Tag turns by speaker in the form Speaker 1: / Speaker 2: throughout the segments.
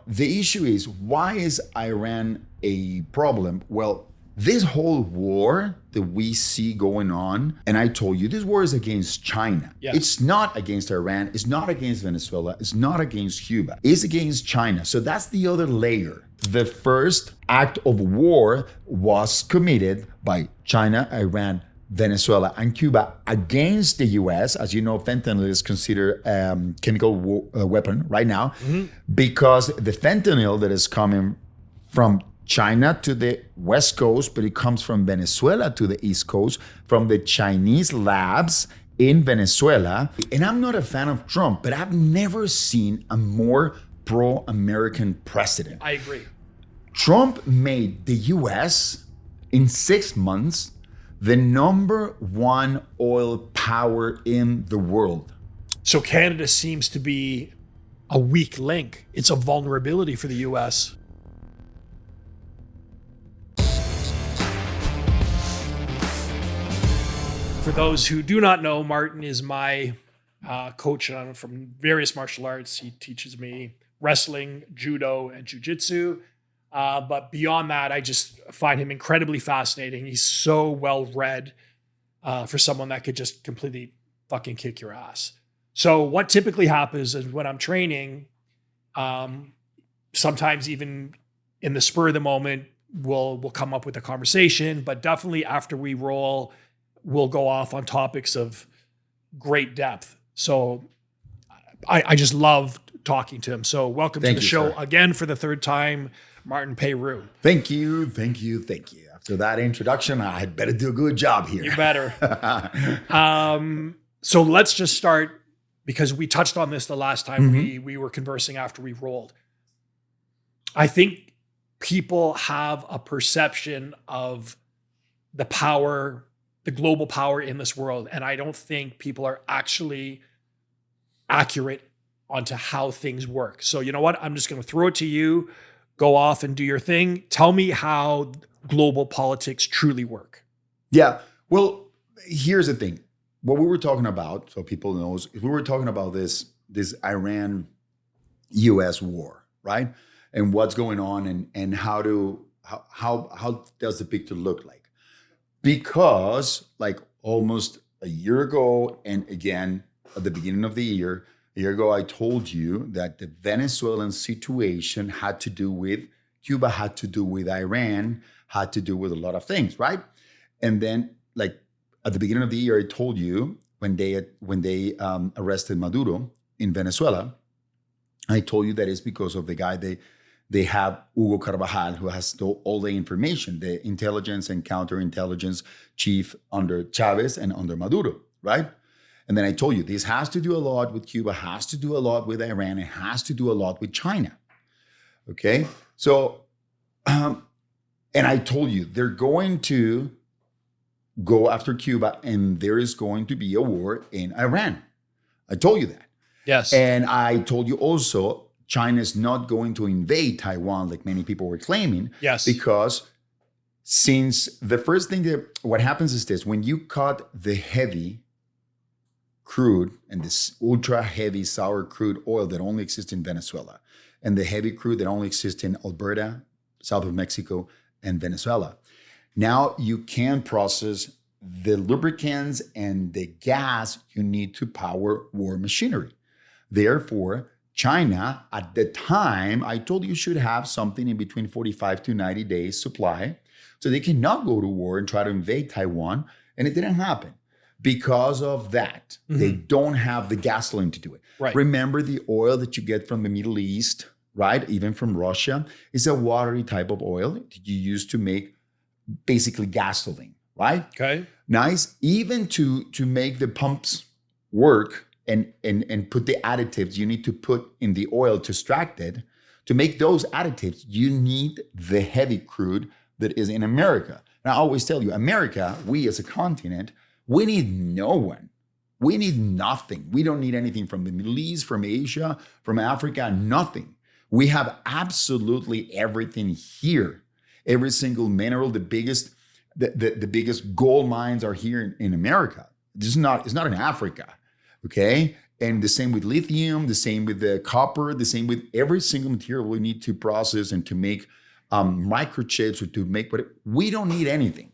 Speaker 1: the issue is, why is Iran a problem? Well, this whole war that we see going on, and I told you, this war is against China.
Speaker 2: Yeah.
Speaker 1: It's not against Iran. It's not against Venezuela. It's not against Cuba. It's against China. So that's the other layer. The first act of war was committed by China, Iran, Venezuela, and Cuba against the US. As you know, fentanyl is considered a chemical weapon right now, because the fentanyl that is coming from China to the West Coast, but it comes from Venezuela to the East Coast, from the Chinese labs in Venezuela. And I'm not a fan of Trump, but I've never seen a more pro-American president.
Speaker 2: I agree.
Speaker 1: Trump made the US in 6 months the #1 oil power in the world.
Speaker 2: So Canada seems to be a weak link. It's a vulnerability for the US. For those who do not know, Martin is my coach from various martial arts. He teaches me wrestling, judo, and jiu-jitsu. But beyond that, I just find him incredibly fascinating. He's so well-read for someone that could just completely fucking kick your ass. So what typically happens is when I'm training, sometimes even in the spur of the moment, we'll come up with a conversation, but definitely after we roll, we'll go off on topics of great depth. So I just love talking to him. So welcome to the show again for the third time, Martin Peyrou.
Speaker 1: Thank you. After that introduction, I had better do a good job here.
Speaker 2: You better. So let's just start, because we touched on this the last time we were conversing after we rolled. I think people have a perception of the power, the global power in this world. And I don't think people are actually accurate onto how things work. So you know what? I'm just going to throw it to you. Go off and do your thing. Tell me how global politics truly work.
Speaker 1: Yeah. Well, here's the thing. What we were talking about, so people knows, we were talking about this Iran-US war, right? And what's going on, and how does the picture look like? Because like almost a year ago, and again at the beginning of the year, a year ago, I told you that the Venezuelan situation had to do with Cuba, had to do with Iran, had to do with a lot of things, right? And then, like at the beginning of the year, I told you when they arrested Maduro in Venezuela, I told you that it's because of the guy they have, Hugo Carvajal, who has all the information, the intelligence and counterintelligence chief under Chavez and under Maduro, right? And then I told you, this has to do a lot with Cuba, has to do a lot with Iran, it has to do a lot with China. Okay? So, and I told you, they're going to go after Cuba, and there is going to be a war in Iran. I told you that.
Speaker 2: Yes.
Speaker 1: And I told you also, China is not going to invade Taiwan like many people were claiming.
Speaker 2: Yes.
Speaker 1: Because since the first thing what happens is this: when you cut the heavy crude and this ultra heavy sour crude oil that only exists in Venezuela, and the heavy crude that only exists in Alberta, south of Mexico, and Venezuela, now you can process the lubricants and the gas you need to power war machinery. Therefore, China, at the time, I told you should have something in between 45 to 90 days supply. So they cannot go to war and try to invade Taiwan. And it didn't happen because of that. They don't have the gasoline to do it.
Speaker 2: Right.
Speaker 1: Remember, the oil that you get from the Middle East, right, even from Russia, is a watery type of oil that you use to make basically gasoline, right?
Speaker 2: Okay.
Speaker 1: Nice. Even to make the pumps work, and put the additives you need to put in the oil to extract it, to make those additives, you need the heavy crude that is in America. And I always tell you, America, we as a continent, we need no one. We need nothing. We don't need anything from the Middle East, from Asia, from Africa, nothing. We have absolutely everything here. Every single mineral, the biggest gold mines are here in America. It's not in Africa. Okay. And the same with lithium, the same with the copper, the same with every single material we need to process and to make microchips or to make whatever. We don't need anything.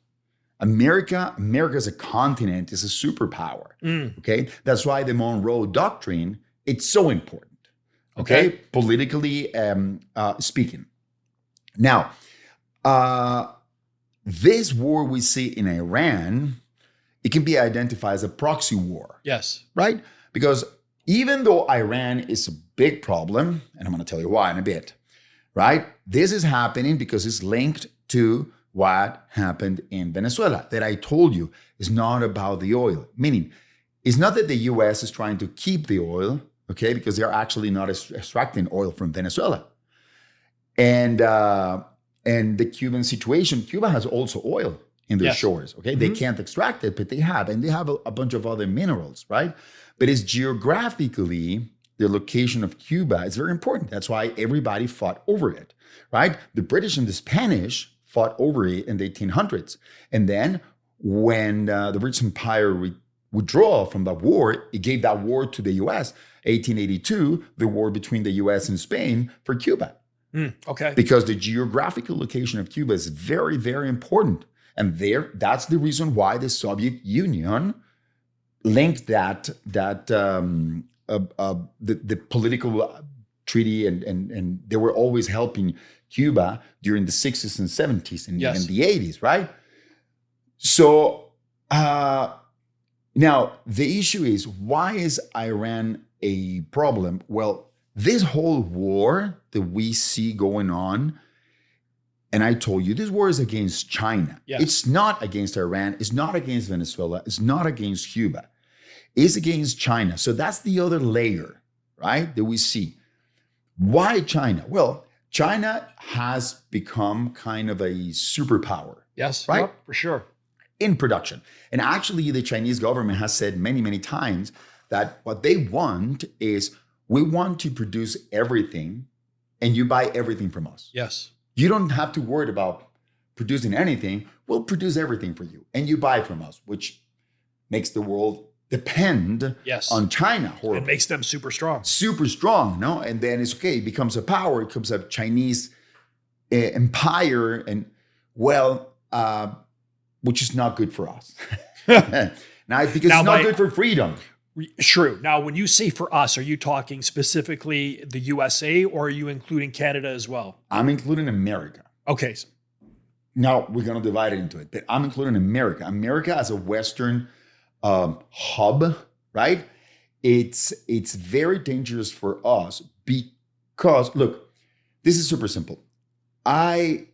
Speaker 1: America as a continent is a superpower. Okay, that's why the Monroe Doctrine, it's so important. Okay, politically speaking. Now, this war we see in Iran, it can be identified as a proxy war.
Speaker 2: Yes.
Speaker 1: Right? Because even though Iran is a big problem, and I'm going to tell you why in a bit, right? This is happening because it's linked to what happened in Venezuela that I told you is not about the oil. Meaning, it's not that the US is trying to keep the oil, okay, because they're actually not extracting oil from Venezuela. And the Cuban situation, Cuba has also oil in their shores, okay? They can't extract it, but they have. And they have a bunch of other minerals, right? But it's geographically, the location of Cuba is very important. That's why everybody fought over it, right? The British and the Spanish fought over it in the 1800s. And then when the British Empire withdrew from that war, it gave that war to the US. 1882, the war between the US and Spain for Cuba.
Speaker 2: Okay.
Speaker 1: Because the geographical location of Cuba is very, very important. And that's the reason why the Soviet Union linked the political treaty and they were always helping Cuba during the 60s and 70s and even the 80s, right? So now the issue is, why is Iran a problem? Well, this whole war that we see going on, and I told you, this war is against China.
Speaker 2: Yes.
Speaker 1: It's not against Iran. It's not against Venezuela. It's not against Cuba. It's against China. So that's the other layer, right, that we see. Why China? Well, China has become kind of a superpower.
Speaker 2: Yes,
Speaker 1: right?
Speaker 2: Yep, for sure.
Speaker 1: In production. And actually, the Chinese government has said many, many times that what they want is, we want to produce everything and you buy everything from us.
Speaker 2: Yes.
Speaker 1: You don't have to worry about producing anything. We'll produce everything for you and you buy from us, which makes the world depend on China.
Speaker 2: It makes them super strong.
Speaker 1: Super strong, no? And then it's okay. It becomes a power. It becomes a Chinese empire, and which is not good for us. Because it's not good for freedom.
Speaker 2: True. Now, when you say for us, are you talking specifically the USA or are you including Canada as well?
Speaker 1: I'm including America.
Speaker 2: Okay.
Speaker 1: Now we're going to divide it into it, but I'm including America. America as a Western hub, right? It's very dangerous for us because, look, this is super simple. The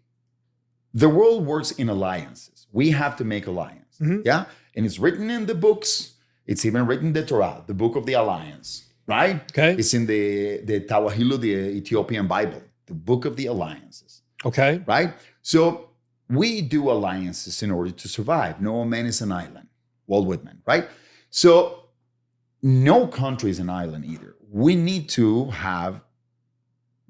Speaker 1: world works in alliances. We have to make alliance, yeah? And it's written in the books. It's even written in the Torah, the book of the alliance, right?
Speaker 2: Okay.
Speaker 1: It's in the Tawahilu, the Ethiopian Bible, the book of the alliances.
Speaker 2: Okay.
Speaker 1: Right? So we do alliances in order to survive. No man is an island. Walt Whitman, right? So no country is an island either. We need to have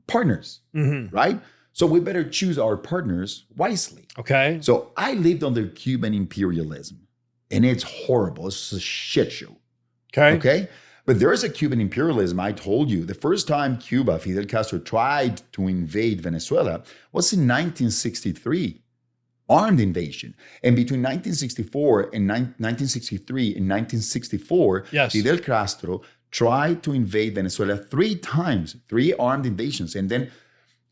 Speaker 1: partners, right? So we better choose our partners wisely.
Speaker 2: Okay.
Speaker 1: So I lived under Cuban imperialism. And it's horrible. It's a shit show. Okay. But there is a Cuban imperialism. I told you the first time Fidel Castro tried to invade Venezuela was in 1963, armed invasion. And between 1964 and 1963 and 1964, Fidel Castro tried to invade Venezuela 3 times, 3 armed invasions. And then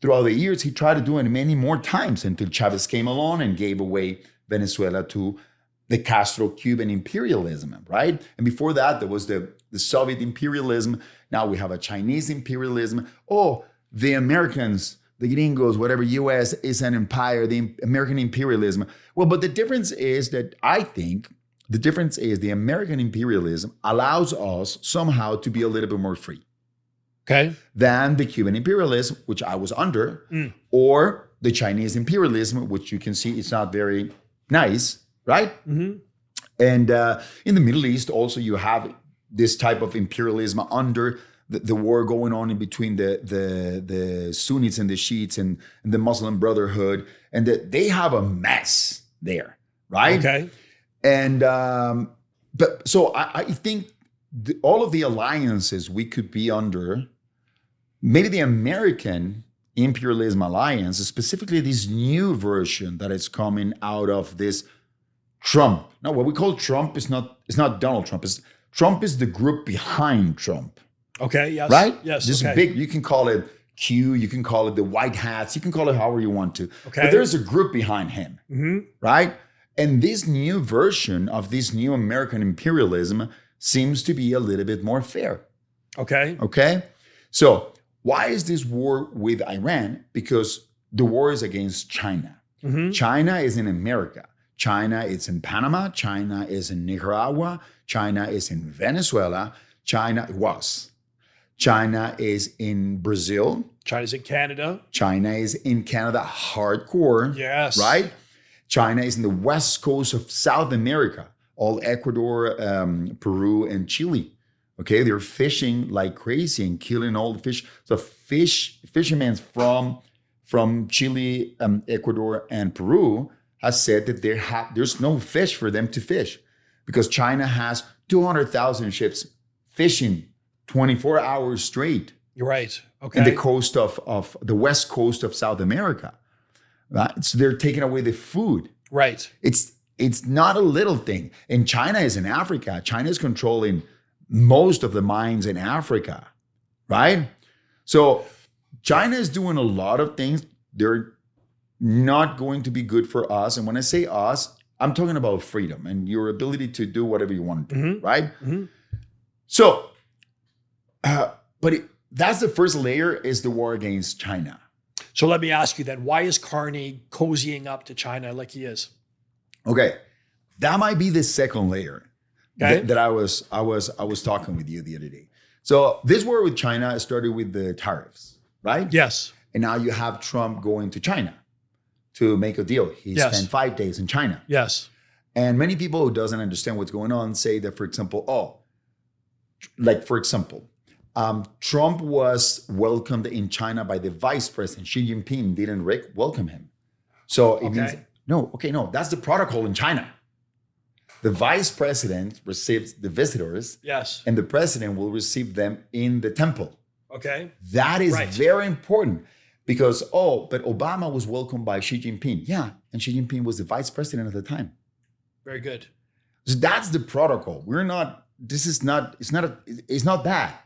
Speaker 1: throughout the years, he tried to do it many more times until Chavez came along and gave away Venezuela to the Castro-Cuban imperialism, right? And before that, there was the Soviet imperialism. Now we have a Chinese imperialism. Oh, the Americans, the gringos, whatever, US is an empire, the American imperialism. Well, but the difference is that I think the difference is the American imperialism allows us somehow to be a little bit more free. Than the Cuban imperialism, which I was under, or the Chinese imperialism, which you can see it's not very nice. Right? And in the Middle East, also, you have this type of imperialism under the war going on in between the Sunnis and the Shiites and the Muslim Brotherhood. And they have a mess there, right?
Speaker 2: Okay.
Speaker 1: And but so I think all of the alliances we could be under, maybe the American imperialism alliance, specifically this new version that is coming out of this Trump. Now, what we call Trump is not Donald Trump. Trump is the group behind Trump.
Speaker 2: Okay. Yes.
Speaker 1: Right?
Speaker 2: Yes.
Speaker 1: This
Speaker 2: okay.
Speaker 1: big, you can call it Q, you can call it the white hats, you can call it however you want to.
Speaker 2: Okay.
Speaker 1: But there's a group behind him, right? And this new version of this new American imperialism seems to be a little bit more fair.
Speaker 2: Okay.
Speaker 1: Okay. So why is this war with Iran? Because the war is against China. China is in America. China is in Panama. China is in Nicaragua. China is in Venezuela. China is in Brazil.
Speaker 2: China's in Canada.
Speaker 1: China is in Canada, hardcore.
Speaker 2: Yes.
Speaker 1: Right? China is in the west coast of South America, all Ecuador, Peru, and Chile. Okay, they're fishing like crazy and killing all the fish. So fishermen from Chile, Ecuador, and Peru has said that there's no fish for them to fish because China has 200,000 ships fishing 24 hours straight.
Speaker 2: You're right. Okay.
Speaker 1: In the coast of the west coast of South America. Right? So they're taking away the food.
Speaker 2: Right.
Speaker 1: It's not a little thing. And China is in Africa. China is controlling most of the mines in Africa, right? So China is doing a lot of things. They're not going to be good for us. And when I say us, I'm talking about freedom and your ability to do whatever you want to do, right? So, that's the first layer is the war against China.
Speaker 2: So let me ask you then, why is Carney cozying up to China like he is?
Speaker 1: Okay, that might be the second layer
Speaker 2: okay.
Speaker 1: that I was talking with you the other day. So this war with China started with the tariffs, right?
Speaker 2: Yes.
Speaker 1: And now you have Trump going to China to make a deal. He spent 5 days in China.
Speaker 2: Yes.
Speaker 1: And many people who doesn't understand what's going on say that, for example, Trump was welcomed in China by the vice president. Xi Jinping didn't welcome him. So it means, no, that's the protocol in China. The vice president receives the visitors.
Speaker 2: Yes.
Speaker 1: And the president will receive them in the temple.
Speaker 2: Okay.
Speaker 1: That is very important because, but Obama was welcomed by Xi Jinping. Yeah. And Xi Jinping was the vice president at the time.
Speaker 2: Very good.
Speaker 1: So that's the protocol. It's not that.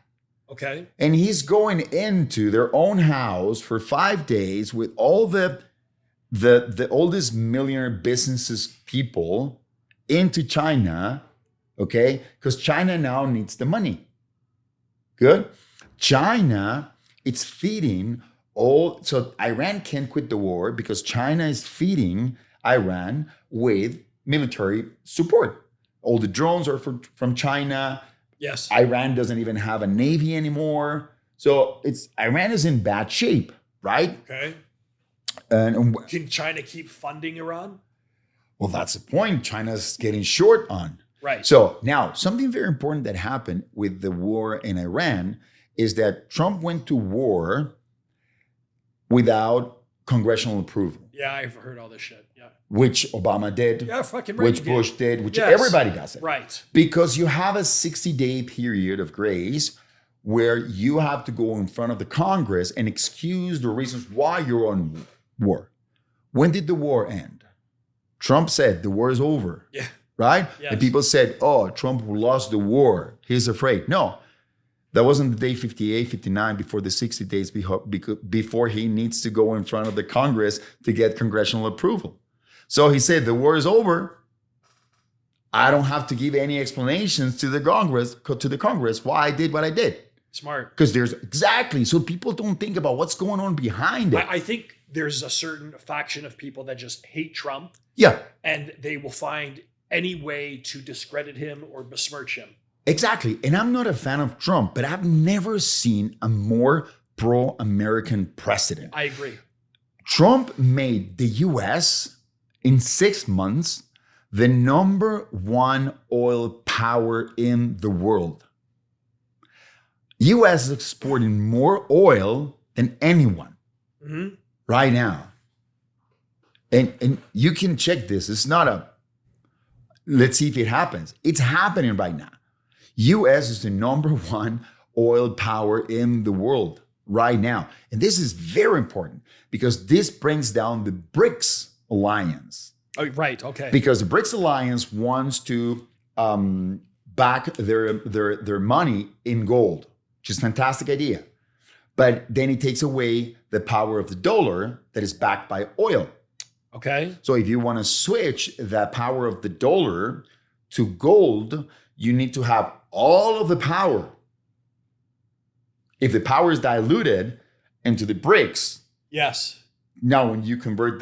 Speaker 2: Okay.
Speaker 1: And he's going into their own house for 5 days with all the oldest millionaire businesses people into China, okay? Because China now needs the money. Good? China, it's feeding so Iran can't quit the war because China is feeding Iran with military support. All the drones are from China.
Speaker 2: Yes.
Speaker 1: Iran doesn't even have a navy anymore. So Iran is in bad shape, right?
Speaker 2: Okay.
Speaker 1: And
Speaker 2: can China keep funding Iran?
Speaker 1: Well, that's the point. China's getting short on.
Speaker 2: Right.
Speaker 1: So now something very important that happened with the war in Iran is that Trump went to war without congressional approval.
Speaker 2: Yeah, I've heard all this shit. Yeah.
Speaker 1: Which Obama did.
Speaker 2: Yeah, fucking right.
Speaker 1: Which Bush did. Which everybody does it.
Speaker 2: Right.
Speaker 1: Because you have a 60-day period of grace where you have to go in front of the Congress and excuse the reasons why you're on war. When did the war end? Trump said the war is over.
Speaker 2: Yeah.
Speaker 1: Right?
Speaker 2: Yes.
Speaker 1: And people said, Trump lost the war. He's afraid. No. That wasn't the day 58, 59 before the 60 days before he needs to go in front of the Congress to get congressional approval. So he said, the war is over. I don't have to give any explanations to the Congress why I did what I did.
Speaker 2: Smart.
Speaker 1: Because so people don't think about what's going on behind it.
Speaker 2: I think there's a certain faction of people that just hate Trump.
Speaker 1: Yeah.
Speaker 2: And they will find any way to discredit him or besmirch him.
Speaker 1: Exactly. And I'm not a fan of Trump, but I've never seen a more pro-American president.
Speaker 2: I agree.
Speaker 1: Trump made the U.S. in 6 months the #1 oil power in the world. U.S. is exporting more oil than anyone right now. And you can check this. It's not let's see if it happens. It's happening right now. US is the number one oil power in the world right now. And this is very important because this brings down the BRICS alliance.
Speaker 2: Oh, right. Okay.
Speaker 1: Because the BRICS alliance wants to back their money in gold, which is a fantastic idea. But then it takes away the power of the dollar that is backed by oil.
Speaker 2: Okay.
Speaker 1: So if you want to switch the power of the dollar to gold, you need to have all of the power. If the power is diluted into the BRICS,
Speaker 2: yes.
Speaker 1: now when you convert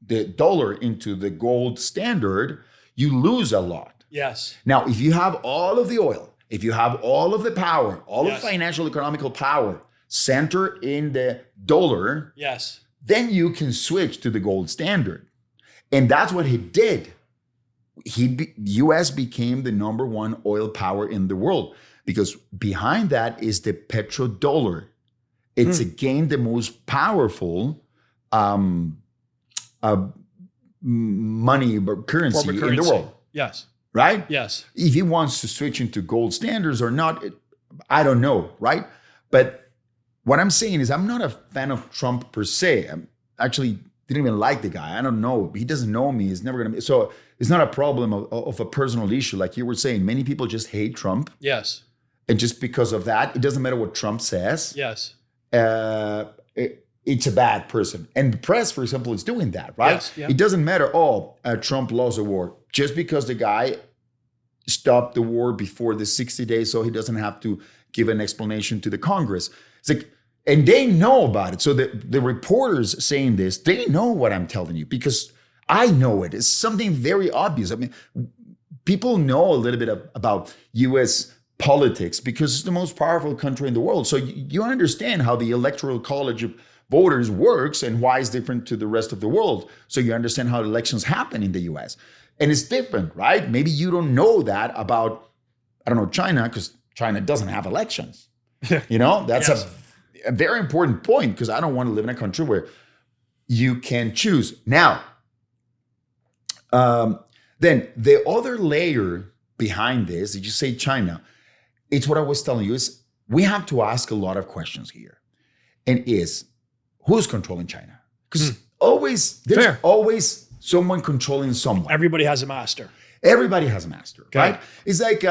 Speaker 1: the dollar into the gold standard, you lose a lot.
Speaker 2: Yes.
Speaker 1: Now, if you have all of the oil, if you have all of the power, all
Speaker 2: Yes.
Speaker 1: of financial economical power center in the dollar,
Speaker 2: Yes.
Speaker 1: then you can switch to the gold standard. And that's what he did. US became the number one oil power in the world because behind that is the petrodollar. It's again the most powerful money currency in the world.
Speaker 2: Yes.
Speaker 1: Right?
Speaker 2: Yes.
Speaker 1: If he wants to switch into gold standards or not, I don't know, right? But what I'm saying is I'm not a fan of Trump per se. I actually didn't even like the guy. I don't know. He doesn't know me. He's never going to be. So it's not a problem of a personal issue. Like you were saying, many people just hate Trump.
Speaker 2: Yes.
Speaker 1: And just because of that, it doesn't matter what Trump says.
Speaker 2: Yes.
Speaker 1: It's a bad person. And the press, for example, is doing that, right?
Speaker 2: Yes, yeah.
Speaker 1: It doesn't matter, Trump lost a war. Just because the guy stopped the war before the 60 days so he doesn't have to give an explanation to the Congress. It's like, and they know about it. So the reporters saying this, they know what I'm telling you because I know it. It's something very obvious. I mean, people know a little bit about US politics because it's the most powerful country in the world. So you understand how the electoral college of voters works and why it's different to the rest of the world. So you understand how elections happen in the US. And it's different, right? Maybe you don't know that about, I don't know, China, because China doesn't have elections. You know, that's
Speaker 2: Yes.
Speaker 1: a very important point because I don't want to live in a country where you can choose. Now, then the other layer behind this, did you say China? It's what I was telling you is we have to ask a lot of questions here. And who's controlling China? Because there's
Speaker 2: Fair.
Speaker 1: always someone controlling someone.
Speaker 2: Everybody has a master.
Speaker 1: Everybody has a master,
Speaker 2: Okay.
Speaker 1: right? It's like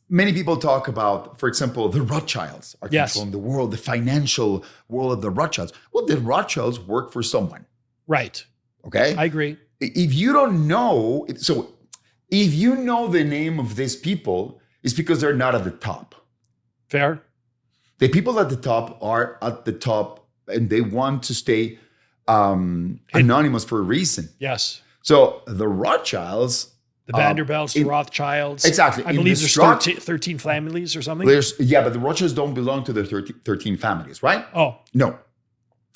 Speaker 1: many people talk about, for example, the Rothschilds are
Speaker 2: Yes.
Speaker 1: controlling the world, the financial world of the Rothschilds. Well, the Rothschilds work for someone,
Speaker 2: Right.
Speaker 1: okay?
Speaker 2: I agree.
Speaker 1: If you don't know, so if you know the name of these people, it's because they're not at the top.
Speaker 2: Fair.
Speaker 1: The people at the top are at the top and they want to stay anonymous for a reason.
Speaker 2: Yes.
Speaker 1: So the Rothschilds,
Speaker 2: The Vanderbilts, the Rothschilds.
Speaker 1: exactly.
Speaker 2: I
Speaker 1: In
Speaker 2: believe
Speaker 1: the
Speaker 2: there's
Speaker 1: struct-
Speaker 2: 13 families or something.
Speaker 1: but the Rothschilds don't belong to the 13 families, right?
Speaker 2: Oh,
Speaker 1: No.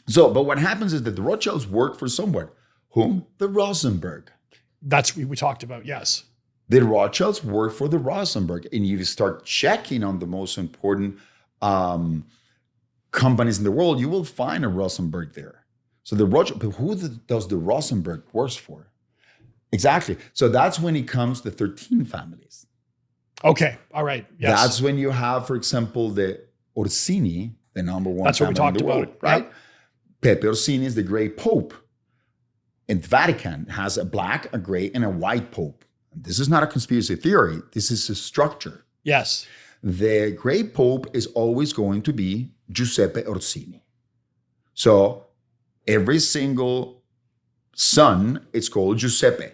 Speaker 1: So, but what happens is that the Rothschilds work for someone. Whom? The Rosenberg.
Speaker 2: that's what we talked about. Yes.
Speaker 1: The Rothschilds work for the Rosenberg. And you start checking on the most important companies in the world, you will find a Rosenberg there. So the Rothschild, but who does the Rosenberg work for? Exactly. So that's when it comes to 13 families.
Speaker 2: Okay. All right. Yes.
Speaker 1: That's when you have, for example, the Orsini, the number one
Speaker 2: That's what we
Speaker 1: family in
Speaker 2: talked
Speaker 1: the world,
Speaker 2: about.
Speaker 1: right?
Speaker 2: Yep.
Speaker 1: Pepe Orsini is the great pope. And the Vatican has a black, a gray, and a white pope. This is not a conspiracy theory. This is a structure.
Speaker 2: Yes.
Speaker 1: The great pope is always going to be Giuseppe Orsini. So every single son is called Giuseppe.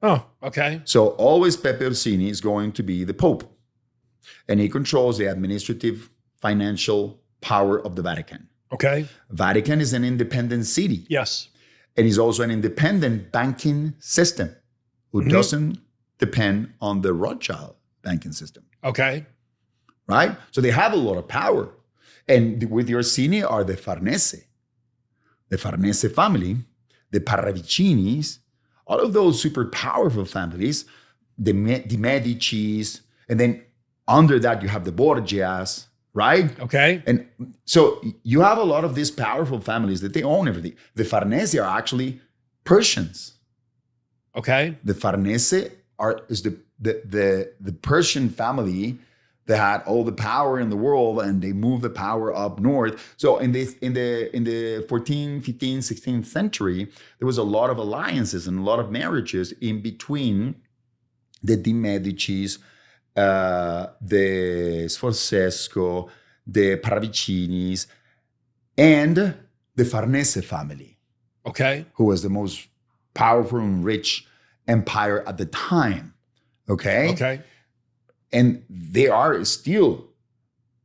Speaker 2: Oh, okay.
Speaker 1: So always Pepe Orsini is going to be the pope. And he controls the administrative, financial power of the Vatican.
Speaker 2: Okay.
Speaker 1: Vatican is an independent city.
Speaker 2: Yes.
Speaker 1: And he's also an independent banking system who doesn't depend on the Rothschild banking system.
Speaker 2: Okay.
Speaker 1: Right? So they have a lot of power. And with the Orsini are the Farnese family, the Parravicinis, all of those super powerful families, the Medicis, and then under that you have the Borgias, right?
Speaker 2: Okay.
Speaker 1: And so you have a lot of these powerful families that they own everything. The Farnese are actually Persians.
Speaker 2: Okay.
Speaker 1: The Farnese is the the Persian family that had all the power in the world, and they moved the power up north. So in the 14th, 15th, 16th century, there was a lot of alliances and a lot of marriages in between the De Medicis, the Sforzesco, the Paravicinis, and the Farnese family.
Speaker 2: Okay.
Speaker 1: Who was the most powerful and rich empire at the time. Okay.
Speaker 2: Okay.
Speaker 1: And they are still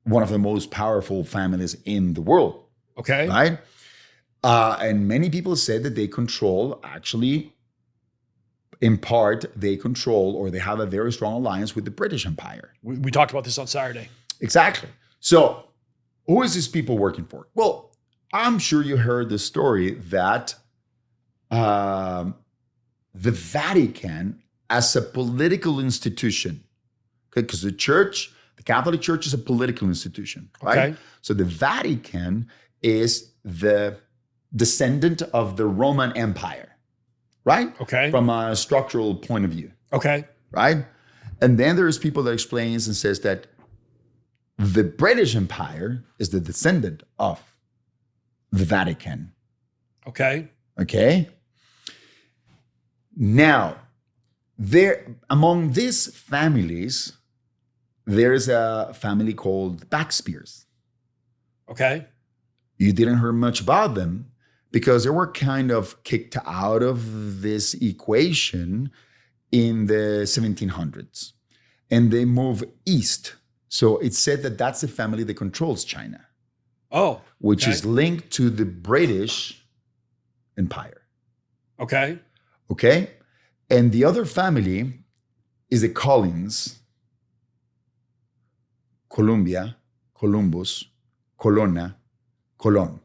Speaker 1: one of the most powerful families in the world.
Speaker 2: Okay.
Speaker 1: Right? And many people said that they control, actually, in part, they control or they have a very strong alliance with the British Empire.
Speaker 2: We talked about this on Saturday.
Speaker 1: Exactly. So who is these people working for? Well, I'm sure you heard the story that the Vatican, as a political institution, because the church, the Catholic Church, is a political institution, right?
Speaker 2: Okay.
Speaker 1: So the Vatican is the descendant of the Roman Empire, right?
Speaker 2: Okay.
Speaker 1: From a structural point of view,
Speaker 2: Okay.
Speaker 1: right? And then there's people that explains and says that the British Empire is the descendant of the Vatican.
Speaker 2: Okay.
Speaker 1: Okay. Now, there among these families, there's a family called Backspears.
Speaker 2: Okay.
Speaker 1: You didn't hear much about them because they were kind of kicked out of this equation in the 1700s, and they move east. So it's said that that's the family that controls China.
Speaker 2: Oh.
Speaker 1: Which
Speaker 2: okay.
Speaker 1: is linked to the British Empire.
Speaker 2: Okay.
Speaker 1: Okay? And the other family is the Collins, Columbia, Columbus, Colonna, Colon.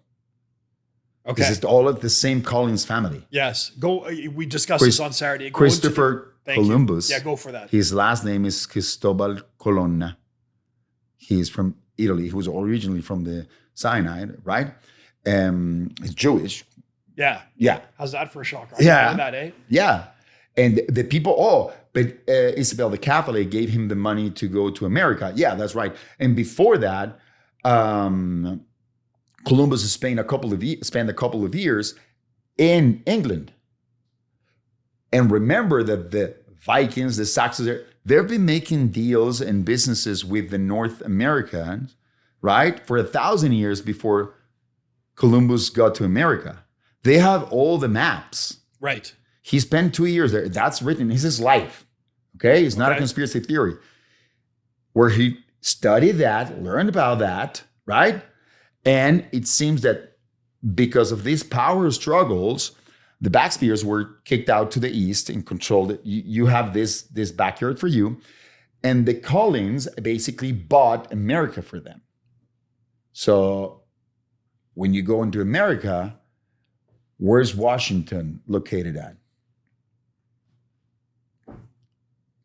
Speaker 2: Okay.
Speaker 1: This is all of the same Collins family.
Speaker 2: Yes. Go. We discussed this on Saturday. Go
Speaker 1: Christopher Columbus.
Speaker 2: Yeah, go for that.
Speaker 1: His last name is Cristobal Colonna. He's from Italy. He was originally from the Sinai, right? He's Jewish.
Speaker 2: Yeah.
Speaker 1: Yeah.
Speaker 2: How's that for a shock?
Speaker 1: Yeah.
Speaker 2: That, eh?
Speaker 1: Yeah. And the people, but Isabel the Catholic gave him the money to go to America. Yeah, that's right. And before that, Columbus spent a couple of years in England. And remember that the Vikings, the Saxons, they've been making deals and businesses with the North Americans, right? For 1,000 years before Columbus got to America. They have all the maps.
Speaker 2: Right.
Speaker 1: He spent 2 years there. That's written. It's his life. Okay? It's not a conspiracy theory. Where he studied that, learned about that, right? And it seems that because of these power struggles, the Backspears were kicked out to the east and controlled it. You have this backyard for you. And the Collins basically bought America for them. So when you go into America, where's Washington located at?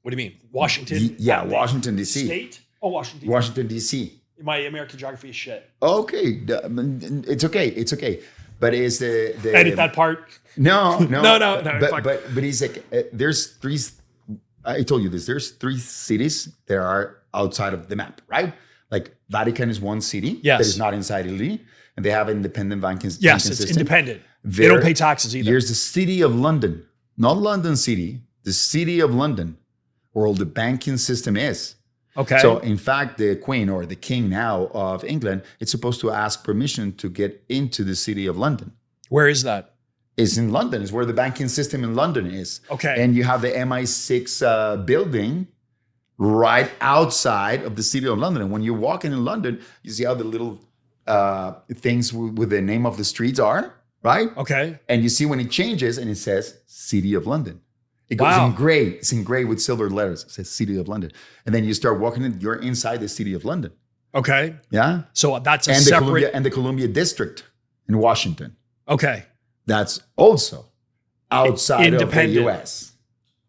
Speaker 2: What do you mean? Washington?
Speaker 1: Yeah, Washington, D.C.
Speaker 2: State? Oh, Washington, D.C.
Speaker 1: Washington, D.C.
Speaker 2: My American geography is shit.
Speaker 1: Okay. It's okay. It's okay. But is the
Speaker 2: edit that part?
Speaker 1: No.
Speaker 2: But
Speaker 1: he's like, there's three, I told you this, there's 3 cities that are outside of the map, right? Like Vatican is one city that is not inside Italy, and they have an independent banking system.
Speaker 2: Yes, it's independent. They don't pay taxes either.
Speaker 1: Here's the city of London, not London City, the city of London, where all the banking system is.
Speaker 2: Okay.
Speaker 1: So in fact, the Queen or the King now of England is supposed to ask permission to get into the city of London.
Speaker 2: Where is that?
Speaker 1: It's in London. It's where the banking system in London is.
Speaker 2: Okay.
Speaker 1: And you have the MI6 building right outside of the city of London. And when you're walking in London, you see how the little things with the name of the streets are, right?
Speaker 2: Okay.
Speaker 1: And you see when it changes and it says City of London. It goes in gray. It's in gray with silver letters. It says City of London. And then you start walking in, you're inside the City of London.
Speaker 2: Okay.
Speaker 1: Yeah.
Speaker 2: So that's a
Speaker 1: separate... the Columbia District in Washington.
Speaker 2: Okay.
Speaker 1: That's also outside of the U.S.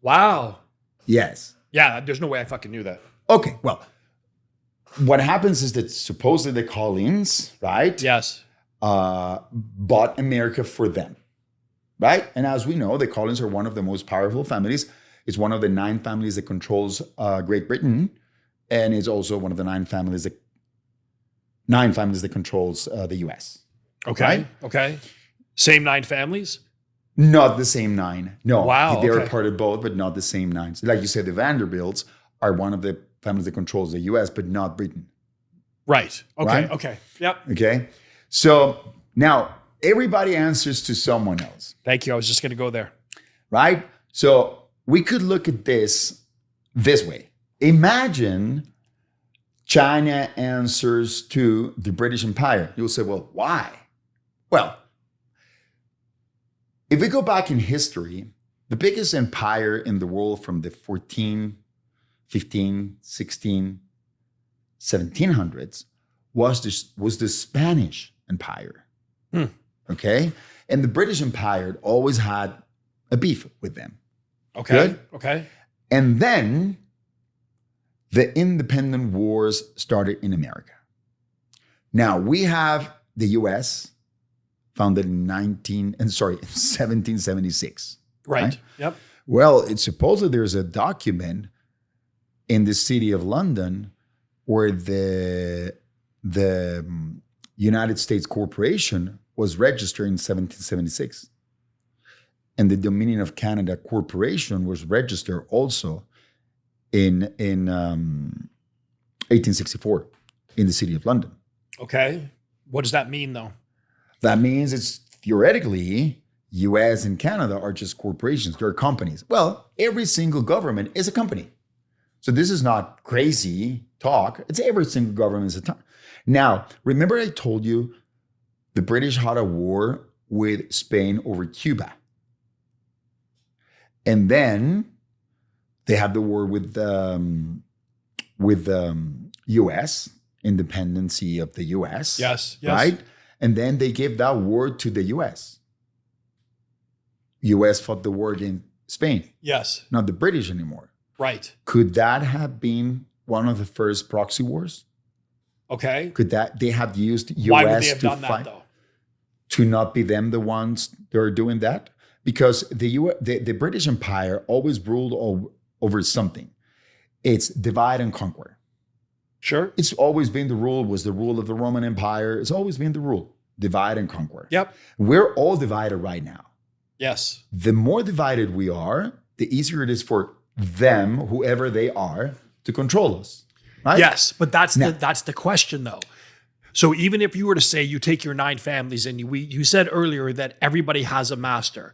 Speaker 2: Wow.
Speaker 1: Yes.
Speaker 2: Yeah, there's no way I fucking knew that.
Speaker 1: Okay, well, what happens is that supposedly the Collins, right?
Speaker 2: Yes.
Speaker 1: Bought America for them, right? And as we know, the Collins are one of the most powerful families It's one of the 9 families that controls Great Britain, and it's also one of the 9 families that controls the U.S.
Speaker 2: Okay.
Speaker 1: Right?
Speaker 2: Okay. Same 9 families?
Speaker 1: Not the same 9. No.
Speaker 2: Wow.
Speaker 1: They're
Speaker 2: okay.
Speaker 1: part of both, but not the same 9. So like you said, the Vanderbilts are one of the families that controls the U.S., but not Britain.
Speaker 2: Right. Okay.
Speaker 1: Right?
Speaker 2: Okay. Yep.
Speaker 1: Okay. So now everybody answers to someone else.
Speaker 2: Thank you. I was just going to go there.
Speaker 1: Right? So we could look at this way. Imagine China answers to the British Empire. You'll say, well, why? Well, if we go back in history, the biggest empire in the world from the 14, 15, 16, 1700s was the Spanish Empire. Okay? And the British Empire always had a beef with them.
Speaker 2: Okay.
Speaker 1: Good?
Speaker 2: Okay.
Speaker 1: And then the independent wars started in America. Now we have the US founded in 1776.
Speaker 2: Right. Yep.
Speaker 1: Well, it's supposedly there's a document in the city of London where the United States Corporation was registered in 1776. And the Dominion of Canada Corporation was registered also in 1864 in the city of London.
Speaker 2: Okay. What does that mean, though?
Speaker 1: That means it's theoretically US and Canada are just corporations, they're companies. Well, every single government is a company. So this is not crazy talk. It's every single government is a company. Now, remember I told you the British had a war with Spain over Cuba. And then they had the war with U.S., independency of the U.S.
Speaker 2: Yes.
Speaker 1: Right? And then they gave that war to the U.S. U.S. fought the war against Spain.
Speaker 2: Yes.
Speaker 1: Not the British anymore.
Speaker 2: Right.
Speaker 1: Could that have been one of the first proxy wars?
Speaker 2: Okay.
Speaker 1: Could that they have used U.S.
Speaker 2: Why would they have
Speaker 1: to
Speaker 2: done
Speaker 1: fight
Speaker 2: that, though?
Speaker 1: to not be them the ones that are doing that? Because the British Empire always ruled over something. It's divide and conquer.
Speaker 2: Sure.
Speaker 1: It's always been the rule, was the rule of the Roman Empire. It's always been the rule, divide and conquer.
Speaker 2: Yep.
Speaker 1: We're all divided right now.
Speaker 2: Yes.
Speaker 1: The more divided we are, the easier it is for them, whoever they are, to control us. Right?
Speaker 2: Yes, but that's the question, though. So even if you were to say you take your 9 families and you said earlier that everybody has a master,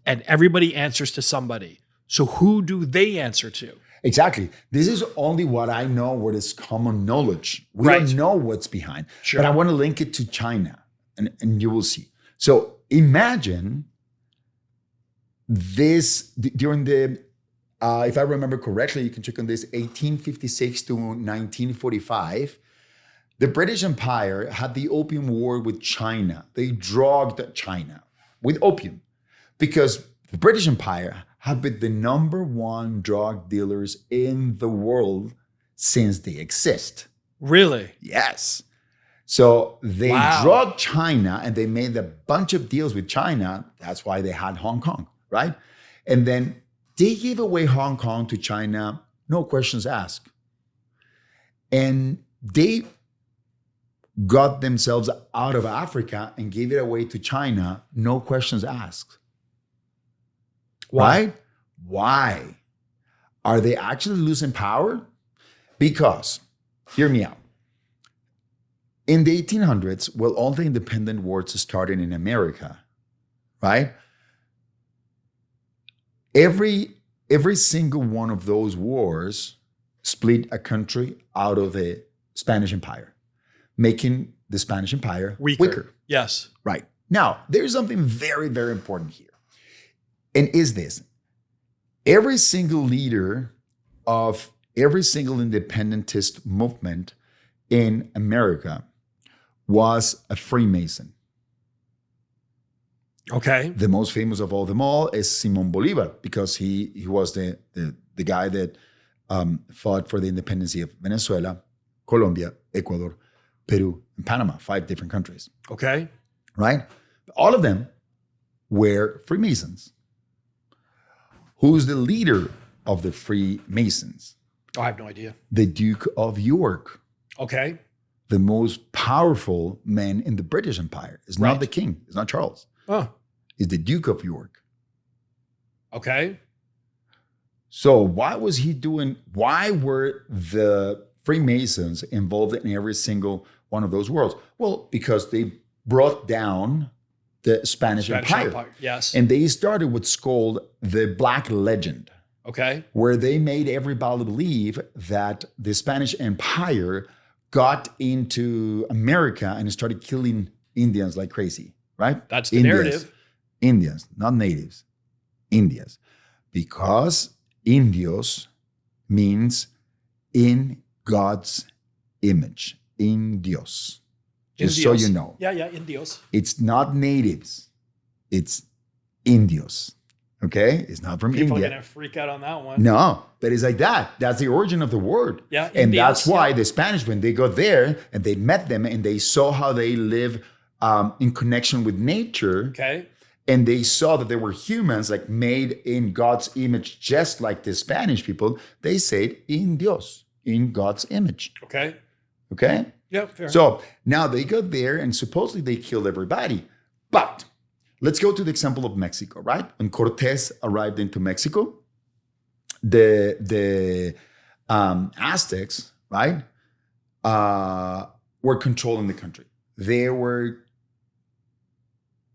Speaker 2: and everybody answers to somebody. So who do they answer to?
Speaker 1: Exactly. This is only what I know, what is common knowledge. We don't know what's behind.
Speaker 2: Sure.
Speaker 1: But I want to link it to China, and you will see. So imagine this during the, if I remember correctly, you can check on this, 1856 to 1945, the British Empire had the Opium War with China. They drugged China with opium because the British Empire have been the #1 drug dealers in the world since they exist.
Speaker 2: Really?
Speaker 1: Yes. So they drugged China and they made a bunch of deals with China. That's why they had Hong Kong, right? And then they gave away Hong Kong to China, no questions asked. And they got themselves out of Africa and gave it away to China, no questions asked. Why? Right? Why? Are they actually losing power? Because, hear me out. In the 1800s, well, all the independent wars started in America, right? Every single one of those wars split a country out of the Spanish Empire, making the Spanish Empire weaker.
Speaker 2: Yes.
Speaker 1: Right. Now, there's something very, very important here. And is this, every single leader of every single independentist movement in America was a Freemason.
Speaker 2: Okay.
Speaker 1: The most famous of all them all is Simon Bolivar, because he was the guy that fought for the independence of Venezuela, Colombia, Ecuador, Peru, and Panama, 5 different countries.
Speaker 2: Okay.
Speaker 1: Right? All of them were Freemasons. Who's the leader of the Freemasons?
Speaker 2: Oh, I have no idea.
Speaker 1: The Duke of York,
Speaker 2: Okay.
Speaker 1: the most powerful man in the British Empire. It's not the king. It's not Charles.
Speaker 2: Oh,
Speaker 1: It's the Duke of York.
Speaker 2: okay.
Speaker 1: So why was he doing, why were the Freemasons involved in every single one of those wars? Well, because they brought down the Spanish Empire.
Speaker 2: Yes.
Speaker 1: And they started what's called the Black Legend,
Speaker 2: Okay.
Speaker 1: where they made everybody believe that the Spanish Empire got into America and started killing Indians like crazy, right?
Speaker 2: That's the narrative.
Speaker 1: Indians, not natives, Indians. Because Indios means in God's image, Indios. Just so you know.
Speaker 2: Yeah, Indios.
Speaker 1: It's not natives, it's Indios. Okay? It's not from
Speaker 2: People
Speaker 1: India.
Speaker 2: are going to freak out on that one.
Speaker 1: No, but it's like that. That's the origin of the word.
Speaker 2: Yeah,
Speaker 1: and
Speaker 2: Indians,
Speaker 1: that's why the Spanish, when they got there and they met them and they saw how they live in connection with nature,
Speaker 2: Okay.
Speaker 1: and they saw that there were humans like made in God's image, just like the Spanish people, they said Indios, in God's image.
Speaker 2: Okay.
Speaker 1: Okay?
Speaker 2: Yeah, fair.
Speaker 1: So now they got there and supposedly they killed everybody. But let's go to the example of Mexico, right? When Cortés arrived into Mexico, the Aztecs, right, were controlling the country. They were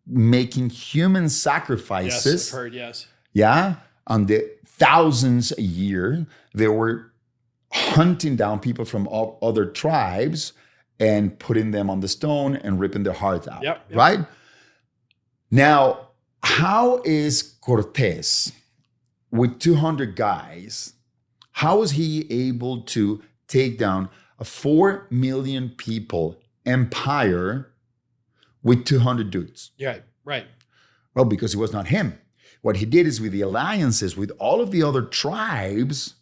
Speaker 1: making human sacrifices.
Speaker 2: Yes, I've heard, yes.
Speaker 1: Yeah, on the thousands a year. They were hunting down people from all other tribes and putting them on the stone and ripping their hearts out.
Speaker 2: Yep.
Speaker 1: Right? Now, how is Cortés, with 200 guys, how is he able to take down a 4 million people empire with 200 dudes?
Speaker 2: Yeah, right.
Speaker 1: Well, because it was not him. What he did is with the alliances with all of the other tribes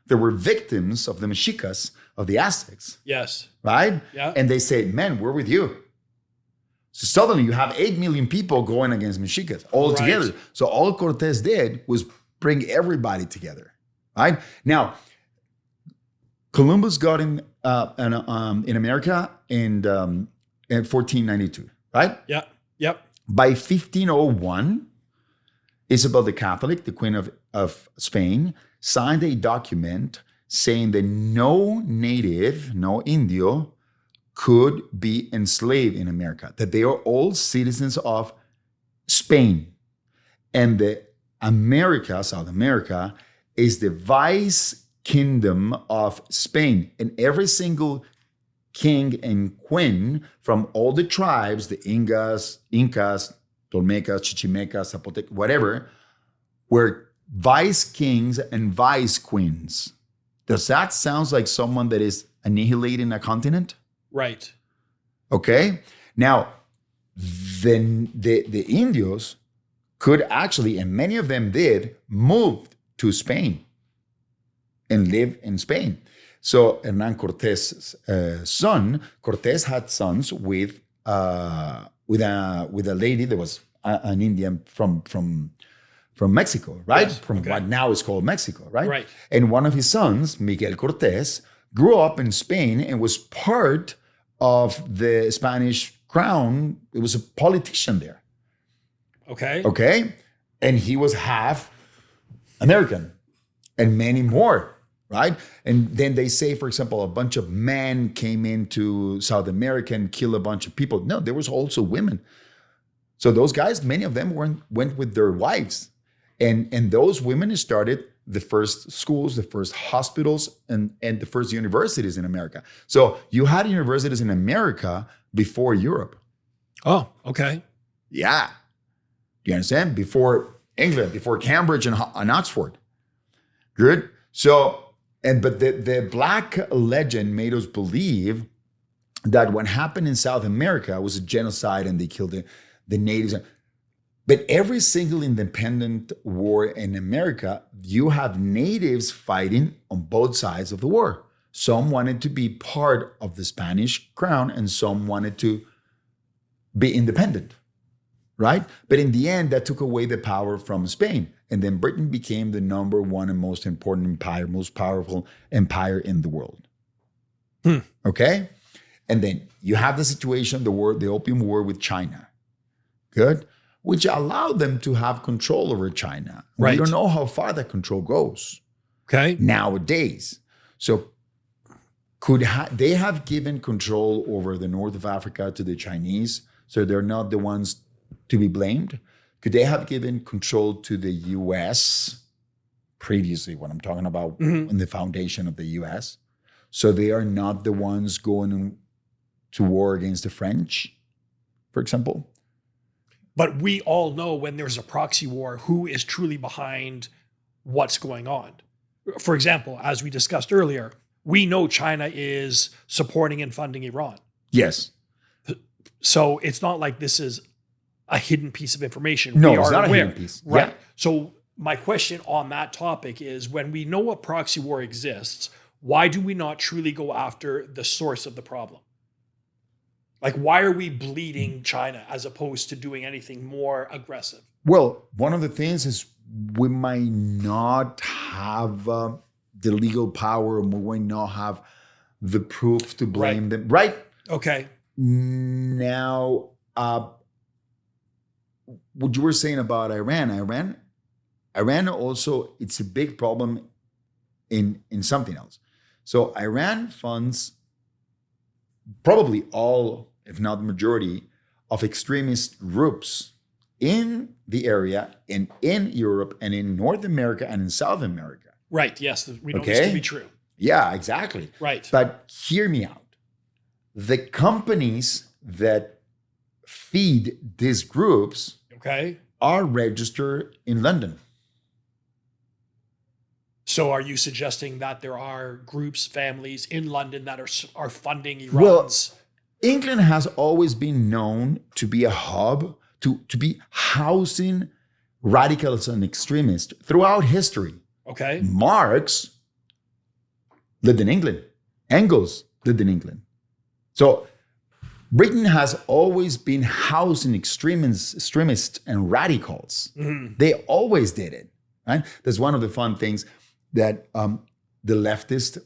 Speaker 1: that were victims of the Mexicas, of the Aztecs.
Speaker 2: Yes.
Speaker 1: Right?
Speaker 2: Yeah.
Speaker 1: And they say, man, we're with you. So suddenly you have 8 million people going against Mexicas all together. So all Cortés did was bring everybody together. Right? Now, Columbus got in America in 1492. Right?
Speaker 2: Yeah. Yep.
Speaker 1: By 1501, Isabel the Catholic, the Queen of Spain, signed a document saying that no native, no Indio, could be enslaved in America, that they are all citizens of Spain. And the America, South America, is the vice kingdom of Spain. And every single king and queen from all the tribes, the Incas, Tolmecas, Chichimecas, Zapotecas, whatever, were vice kings and vice queens. Does that sound like someone that is annihilating a continent?
Speaker 2: Right.
Speaker 1: Okay. Now, then the Indios could actually, and many of them did, move to Spain and live in Spain. So Hernan Cortés' son, Cortés had sons with a lady that was an Indian from Mexico, right?
Speaker 2: Yes,
Speaker 1: From what now is called Mexico, right?
Speaker 2: Right.
Speaker 1: And one of his sons, Miguel Cortés, grew up in Spain and was part of the Spanish crown. It was a politician there.
Speaker 2: Okay.
Speaker 1: Okay. And he was half American and many more, right? And then they say, for example, a bunch of men came into South America and killed a bunch of people. No, there was also women. So those guys, many of them went with their wives. And those women started the first schools, the first hospitals, and the first universities in America. So you had universities in America before Europe.
Speaker 2: Oh, okay.
Speaker 1: Yeah. Do you understand? Before England, before Cambridge and Oxford. Good. So, but the Black legend made us believe that what happened in South America was a genocide and they killed the natives. But every single independent war in America, you have natives fighting on both sides of the war. Some wanted to be part of the Spanish crown and some wanted to be independent, right? But in the end, that took away the power from Spain. And then Britain became the number one and most important empire, most powerful empire in the world. Okay? And then you have the situation, the Opium War with China. Good? Which allowed them to have control over China.
Speaker 2: Right.
Speaker 1: We don't know how far that control goes.
Speaker 2: Okay.
Speaker 1: Nowadays. So they have given control over the north of Africa to the Chinese, so they're not the ones to be blamed? Could they have given control to the US previously, what I'm talking about in the foundation of the US? So they are not the ones going to war against the French, for example?
Speaker 2: But we all know when there's a proxy war, who is truly behind what's going on. For example, as we discussed earlier, we know China is supporting and funding Iran.
Speaker 1: Yes.
Speaker 2: So it's not like this is a hidden piece of information.
Speaker 1: No,
Speaker 2: we
Speaker 1: it's
Speaker 2: are
Speaker 1: not
Speaker 2: aware.
Speaker 1: a hidden piece.
Speaker 2: Right.
Speaker 1: Yeah.
Speaker 2: So my question on that topic is, when we know a proxy war exists, why do we not truly go after the source of the problem? Like, why are we bleeding China as opposed to doing anything more aggressive?
Speaker 1: Well, one of the things is we might not have the legal power, and we might not have the proof to blame them. Right?
Speaker 2: Okay.
Speaker 1: Now, what you were saying about Iran also, it's a big problem in something else. So Iran funds probably all, if not the majority, of extremist groups in the area and in Europe and in North America and in South America.
Speaker 2: Right. Yes. We know this to be true.
Speaker 1: Yeah, exactly.
Speaker 2: Right.
Speaker 1: But hear me out. The companies that feed these groups are registered in London.
Speaker 2: So are you suggesting that there are groups, families in London that are funding Iran's?
Speaker 1: Well, England has always been known to be a hub, to be housing radicals and extremists throughout history.
Speaker 2: Okay.
Speaker 1: Marx lived in England. Engels lived in England. So Britain has always been housing extremists and radicals. They always did it. Right? That's one of the fun things that the leftist,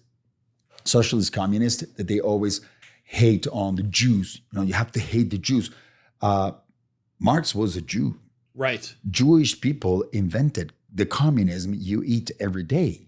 Speaker 1: socialist, communist, that they always hate on the Jews. You know, you have to hate the Jews. Marx was a Jew.
Speaker 2: Right.
Speaker 1: Jewish people invented the communism you eat every day.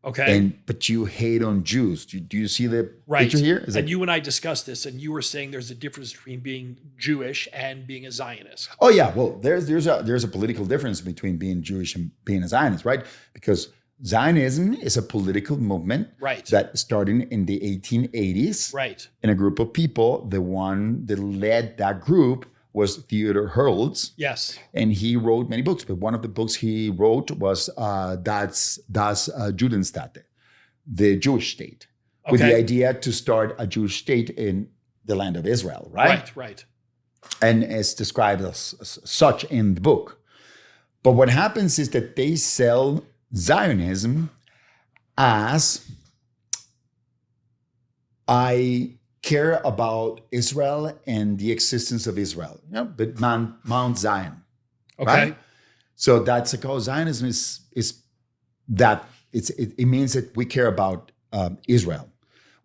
Speaker 2: Okay.
Speaker 1: But you hate on Jews. Do you see the picture here?
Speaker 2: And you and I discussed this, and you were saying there's a difference between being Jewish and being a Zionist.
Speaker 1: Oh yeah, well, there's a political difference between being Jewish and being a Zionist, right? Because Zionism is a political movement that started in the 1880s.
Speaker 2: Right. And
Speaker 1: a group of people. The one that led that group was Theodor Herzl.
Speaker 2: Yes.
Speaker 1: And he wrote many books, but one of the books he wrote was Das Judenstaat, the Jewish state, with the idea to start a Jewish state in the land of Israel, right?
Speaker 2: Right.
Speaker 1: And it's described as such in the book. But what happens is that they sell Zionism as, I care about Israel and the existence of Israel, but Mount Zion.
Speaker 2: Okay.
Speaker 1: Right? So that's like, Zionism is that it means that we care about Israel.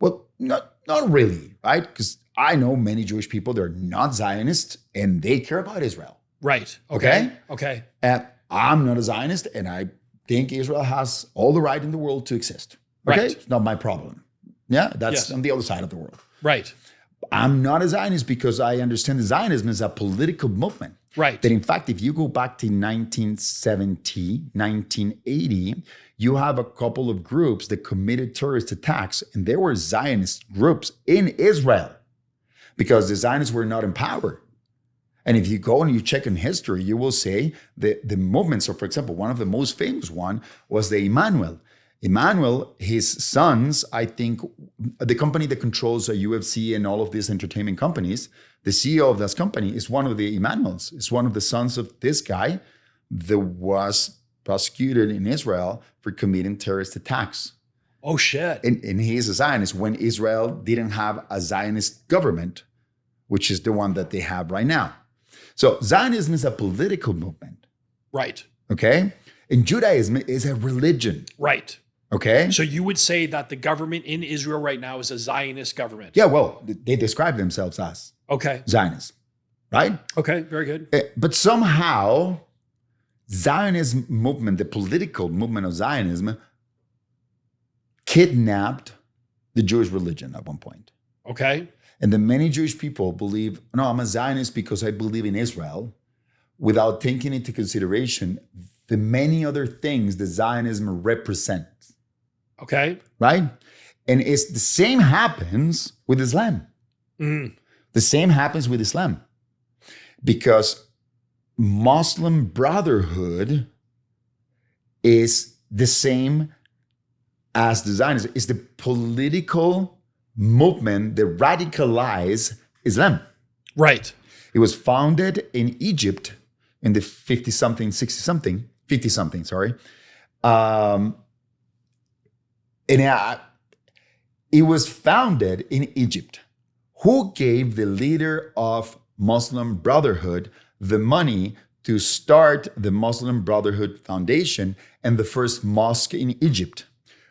Speaker 1: Well, not really, right? Because I know many Jewish people, they're not Zionists and they care about Israel.
Speaker 2: Right.
Speaker 1: Okay.
Speaker 2: And
Speaker 1: I'm not a Zionist and I think Israel has all the right in the world to exist. Okay.
Speaker 2: Right.
Speaker 1: It's not my problem. Yeah. That's on the other side of the world.
Speaker 2: Right.
Speaker 1: I'm not a Zionist because I understand that Zionism is a political movement.
Speaker 2: Right.
Speaker 1: That in fact, if you go back to 1970, 1980, you have a couple of groups that committed terrorist attacks, and there were Zionist groups in Israel because the Zionists were not in power. And if you go and you check in history, you will say that the movement, so for example, one of the most famous one was the Emmanuel. Emmanuel, his sons, I think, the company that controls UFC and all of these entertainment companies, the CEO of this company is one of the Emmanuels. It's one of the sons of this guy that was prosecuted in Israel for committing terrorist attacks.
Speaker 2: Oh, shit.
Speaker 1: And he is a Zionist when Israel didn't have a Zionist government, which is the one that they have right now. So Zionism is a political movement.
Speaker 2: Right.
Speaker 1: Okay. And Judaism is a religion.
Speaker 2: Right.
Speaker 1: Okay.
Speaker 2: So you would say that the government in Israel right now is a Zionist government.
Speaker 1: Yeah, well, they describe themselves as
Speaker 2: Okay.
Speaker 1: Zionists, right?
Speaker 2: Okay. Very good.
Speaker 1: But somehow, Zionism movement, the political movement of Zionism, kidnapped the Jewish religion at one point.
Speaker 2: Okay.
Speaker 1: And then many Jewish people believe, no, I'm a Zionist because I believe in Israel, without taking into consideration the many other things that Zionism represents.
Speaker 2: Okay.
Speaker 1: Right? And it's the same happens with Islam. The same happens with Islam. Because Muslim Brotherhood is the same as the Zionists. It's the political movement that radicalized Islam.
Speaker 2: Right.
Speaker 1: It was founded in Egypt in the 50-something, 60-something, 50-something, sorry. It was founded in Egypt. Who gave the leader of Muslim Brotherhood the money to start the Muslim Brotherhood Foundation and the first mosque in Egypt?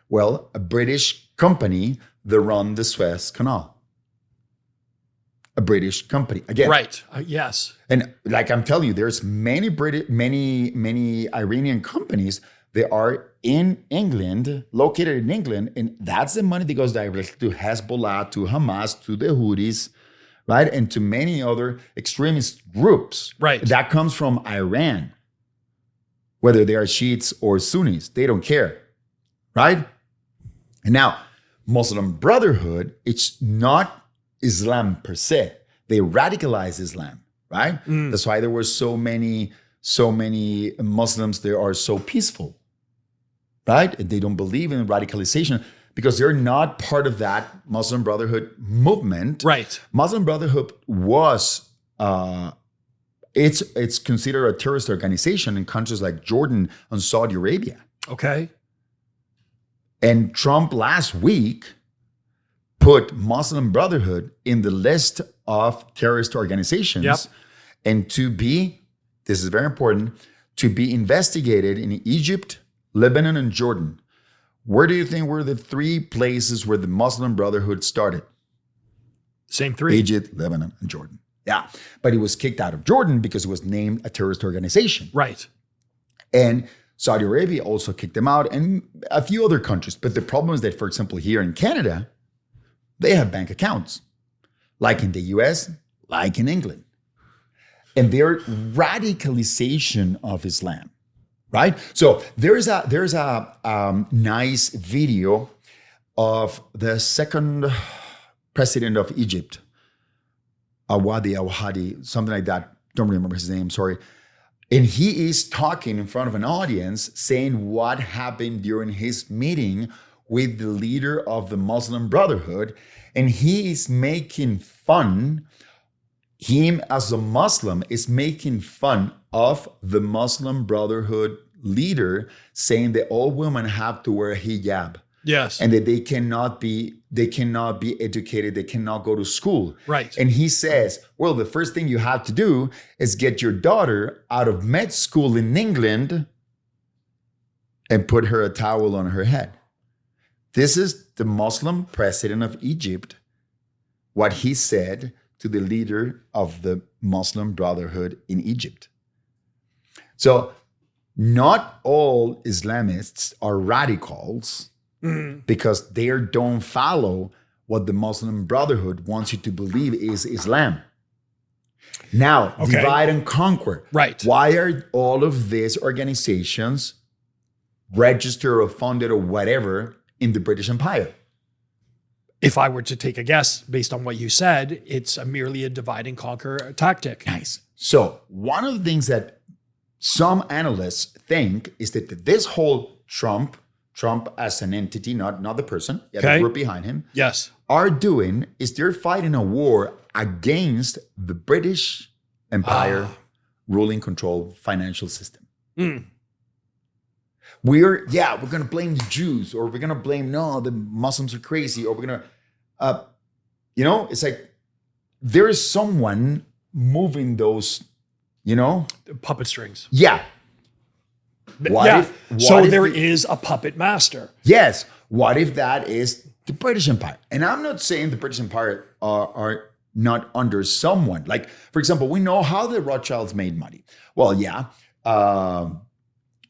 Speaker 1: Well, a British company that run the Suez Canal. A British company. Again.
Speaker 2: Right. Yes.
Speaker 1: And like I'm telling you, there's many Iranian companies that are in England, located in England, and that's the money that goes directly to Hezbollah, to Hamas, to the Houthis, right? And to many other extremist groups.
Speaker 2: Right.
Speaker 1: That comes from Iran. Whether they are Shiites or Sunnis, they don't care, right? And now, Muslim Brotherhood, it's not Islam per se. They radicalize Islam, right? That's why there were so many Muslims that are so peaceful, right? They don't believe in radicalization because they're not part of that Muslim Brotherhood movement.
Speaker 2: Right.
Speaker 1: Muslim Brotherhood was, it's considered a terrorist organization in countries like Jordan and Saudi Arabia.
Speaker 2: Okay.
Speaker 1: And Trump last week put Muslim Brotherhood in the list of terrorist organizations.
Speaker 2: Yep.
Speaker 1: And to be, this is very important, to be investigated in Egypt, Lebanon, and Jordan. Where do you think were the three places where the Muslim Brotherhood started?
Speaker 2: Same three.
Speaker 1: Egypt, Lebanon, and Jordan. Yeah. But he was kicked out of Jordan because it was named a terrorist organization.
Speaker 2: Right.
Speaker 1: And Saudi Arabia also kicked them out, and a few other countries. But the problem is that, for example, here in Canada, they have bank accounts, like in the US, like in England. And their radicalization of Islam, right? So there's a nice video of the second president of Egypt, Awadi, something like that. Don't remember his name, sorry. And he is talking in front of an audience saying what happened during his meeting with the leader of the Muslim Brotherhood. And he is making fun, him as a Muslim is making fun of the Muslim Brotherhood leader, saying that all women have to wear hijab.
Speaker 2: Yes.
Speaker 1: And that they cannot be educated, they cannot go to school.
Speaker 2: Right.
Speaker 1: And he says, well, the first thing you have to do is get your daughter out of med school in England and put her a towel on her head. This is the Muslim president of Egypt, what he said to the leader of the Muslim Brotherhood in Egypt. So not all Islamists are radicals, because they don't follow what the Muslim Brotherhood wants you to believe is Islam. Now, divide and conquer.
Speaker 2: Right.
Speaker 1: Why are all of these organizations registered or funded or whatever in the British Empire?
Speaker 2: If I were to take a guess based on what you said, it's merely a divide and conquer tactic.
Speaker 1: Nice. So one of the things that some analysts think is that this whole Trump as an entity, not the person, the group behind him,
Speaker 2: yes,
Speaker 1: are doing is they're fighting a war against the British Empire ruling control financial system. We're going to blame the Jews, or we're going to blame, the Muslims are crazy, or we're going to, it's like there is someone moving those,
Speaker 2: puppet strings.
Speaker 1: Yeah.
Speaker 2: So there is a puppet master.
Speaker 1: Yes. What if that is the British Empire? And I'm not saying the British Empire are not under someone. Like, for example, we know how the Rothschilds made money. Well,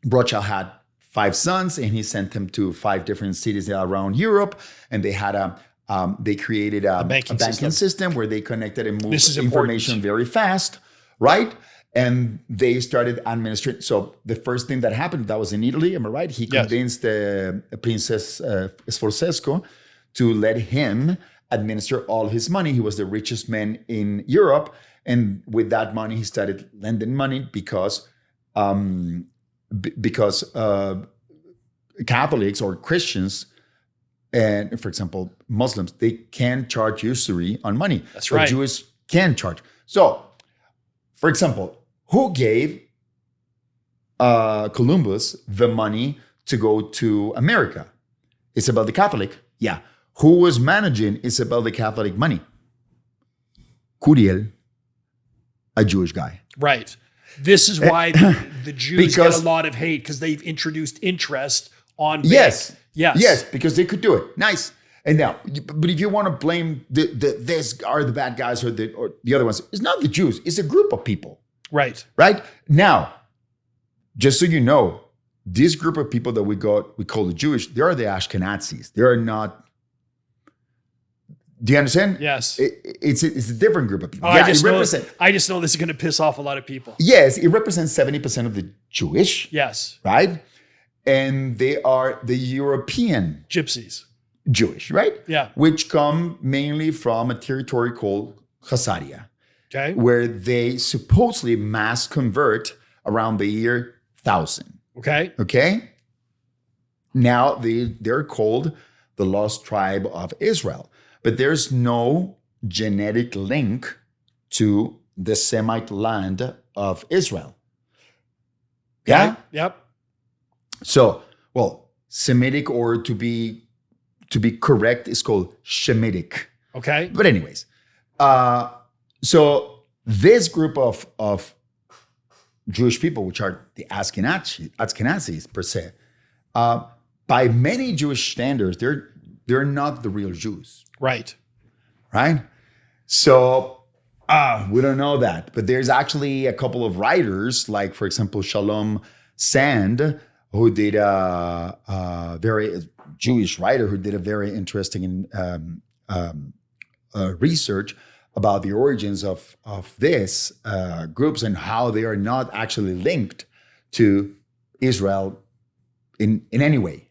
Speaker 1: Rothschild had 5 sons, and he sent them to 5 different cities around Europe, and they had they created a banking system where they connected and moved information very fast, right? And they started administering. So the first thing that happened, that was in Italy, am I right? He convinced Princess Sforzesco to let him administer all his money. He was the richest man in Europe. And with that money, he started lending money because Catholics or Christians, and for example, Muslims, they can charge usury on money.
Speaker 2: That's right.
Speaker 1: Jews can charge. So, for example, who gave Columbus the money to go to America? Isabel the Catholic. Yeah. Who was managing Isabel the Catholic money? Curiel, a Jewish guy.
Speaker 2: Right. This is why the Jews get a lot of hate, because they've introduced interest on banks. Yes, because they could do it. Nice. And now, but if you want to blame this are the bad guys or the other ones, it's not the Jews. It's a group of people. Right.
Speaker 1: Right. Now, just so you know, this group of people that we call the Jewish, they are the Ashkenazis. They are not. Do you understand?
Speaker 2: Yes.
Speaker 1: It's a different group of people.
Speaker 2: I just know this is going to piss off a lot of people.
Speaker 1: Yes, it represents 70% of the Jewish.
Speaker 2: Yes.
Speaker 1: Right? And they are the European
Speaker 2: gypsies.
Speaker 1: Jewish, right?
Speaker 2: Yeah.
Speaker 1: Which come mainly from a territory called Khazaria.
Speaker 2: Okay.
Speaker 1: Where they supposedly mass convert around the year 1000.
Speaker 2: Okay.
Speaker 1: Okay? Now they're called the Lost Tribe of Israel. But there's no genetic link to the Semite land of Israel. Yeah?
Speaker 2: Yep.
Speaker 1: So, well, Semitic, or to be correct, is called Shemitic.
Speaker 2: Okay.
Speaker 1: But anyways, so this group of Jewish people, which are the Ashkenazis per se, by many Jewish standards, they're not the real Jews.
Speaker 2: Right.
Speaker 1: Right? So we don't know that. But there's actually a couple of writers, like, for example, Shalom Sand, who did a very Jewish writer who did a very interesting research about the origins of these groups and how they are not actually linked to Israel in any way.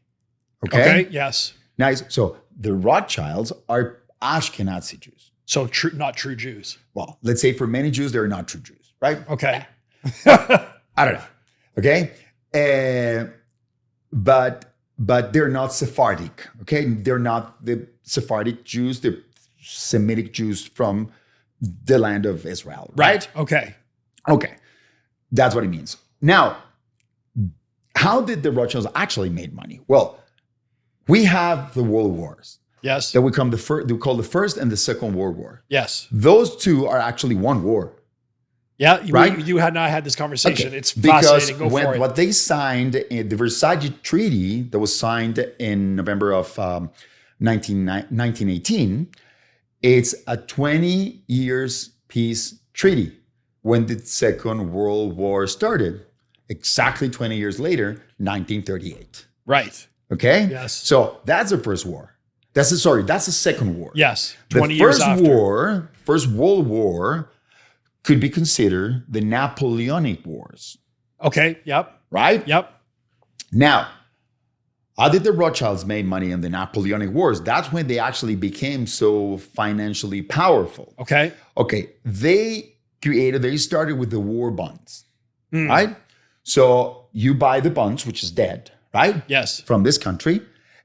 Speaker 1: Okay?
Speaker 2: Yes.
Speaker 1: Nice. So the Rothschilds are Ashkenazi Jews.
Speaker 2: So not true Jews.
Speaker 1: Well, let's say for many Jews, they're not true Jews, right?
Speaker 2: Okay.
Speaker 1: I don't know. Okay. But they're not Sephardic. Okay. They're not the Sephardic Jews, the Semitic Jews from the land of Israel, right?
Speaker 2: Okay.
Speaker 1: Okay. That's what it means. Now, how did the Rothschilds actually make money? Well, we have the world wars.
Speaker 2: Yes.
Speaker 1: That we call the First and the Second World War.
Speaker 2: Yes.
Speaker 1: Those two are actually one war.
Speaker 2: Yeah.
Speaker 1: Right?
Speaker 2: You had not had this conversation. Okay. It's
Speaker 1: because
Speaker 2: fascinating. Go for it.
Speaker 1: What they signed in the Versailles Treaty that was signed in November of 1918, it's a 20 years peace treaty. When the Second World War started, exactly 20 years later, 1938.
Speaker 2: Right.
Speaker 1: Okay?
Speaker 2: Yes.
Speaker 1: So that's the first war. That's the Second War.
Speaker 2: Yes. 20 years after.
Speaker 1: First World War could be considered the Napoleonic Wars.
Speaker 2: Okay. Yep.
Speaker 1: Right?
Speaker 2: Yep.
Speaker 1: Now, how did the Rothschilds make money in the Napoleonic Wars? That's when they actually became so financially powerful.
Speaker 2: Okay.
Speaker 1: Okay. They started with the war bonds. Right? So you buy the bonds, which is dead. Right?
Speaker 2: Yes.
Speaker 1: From this country.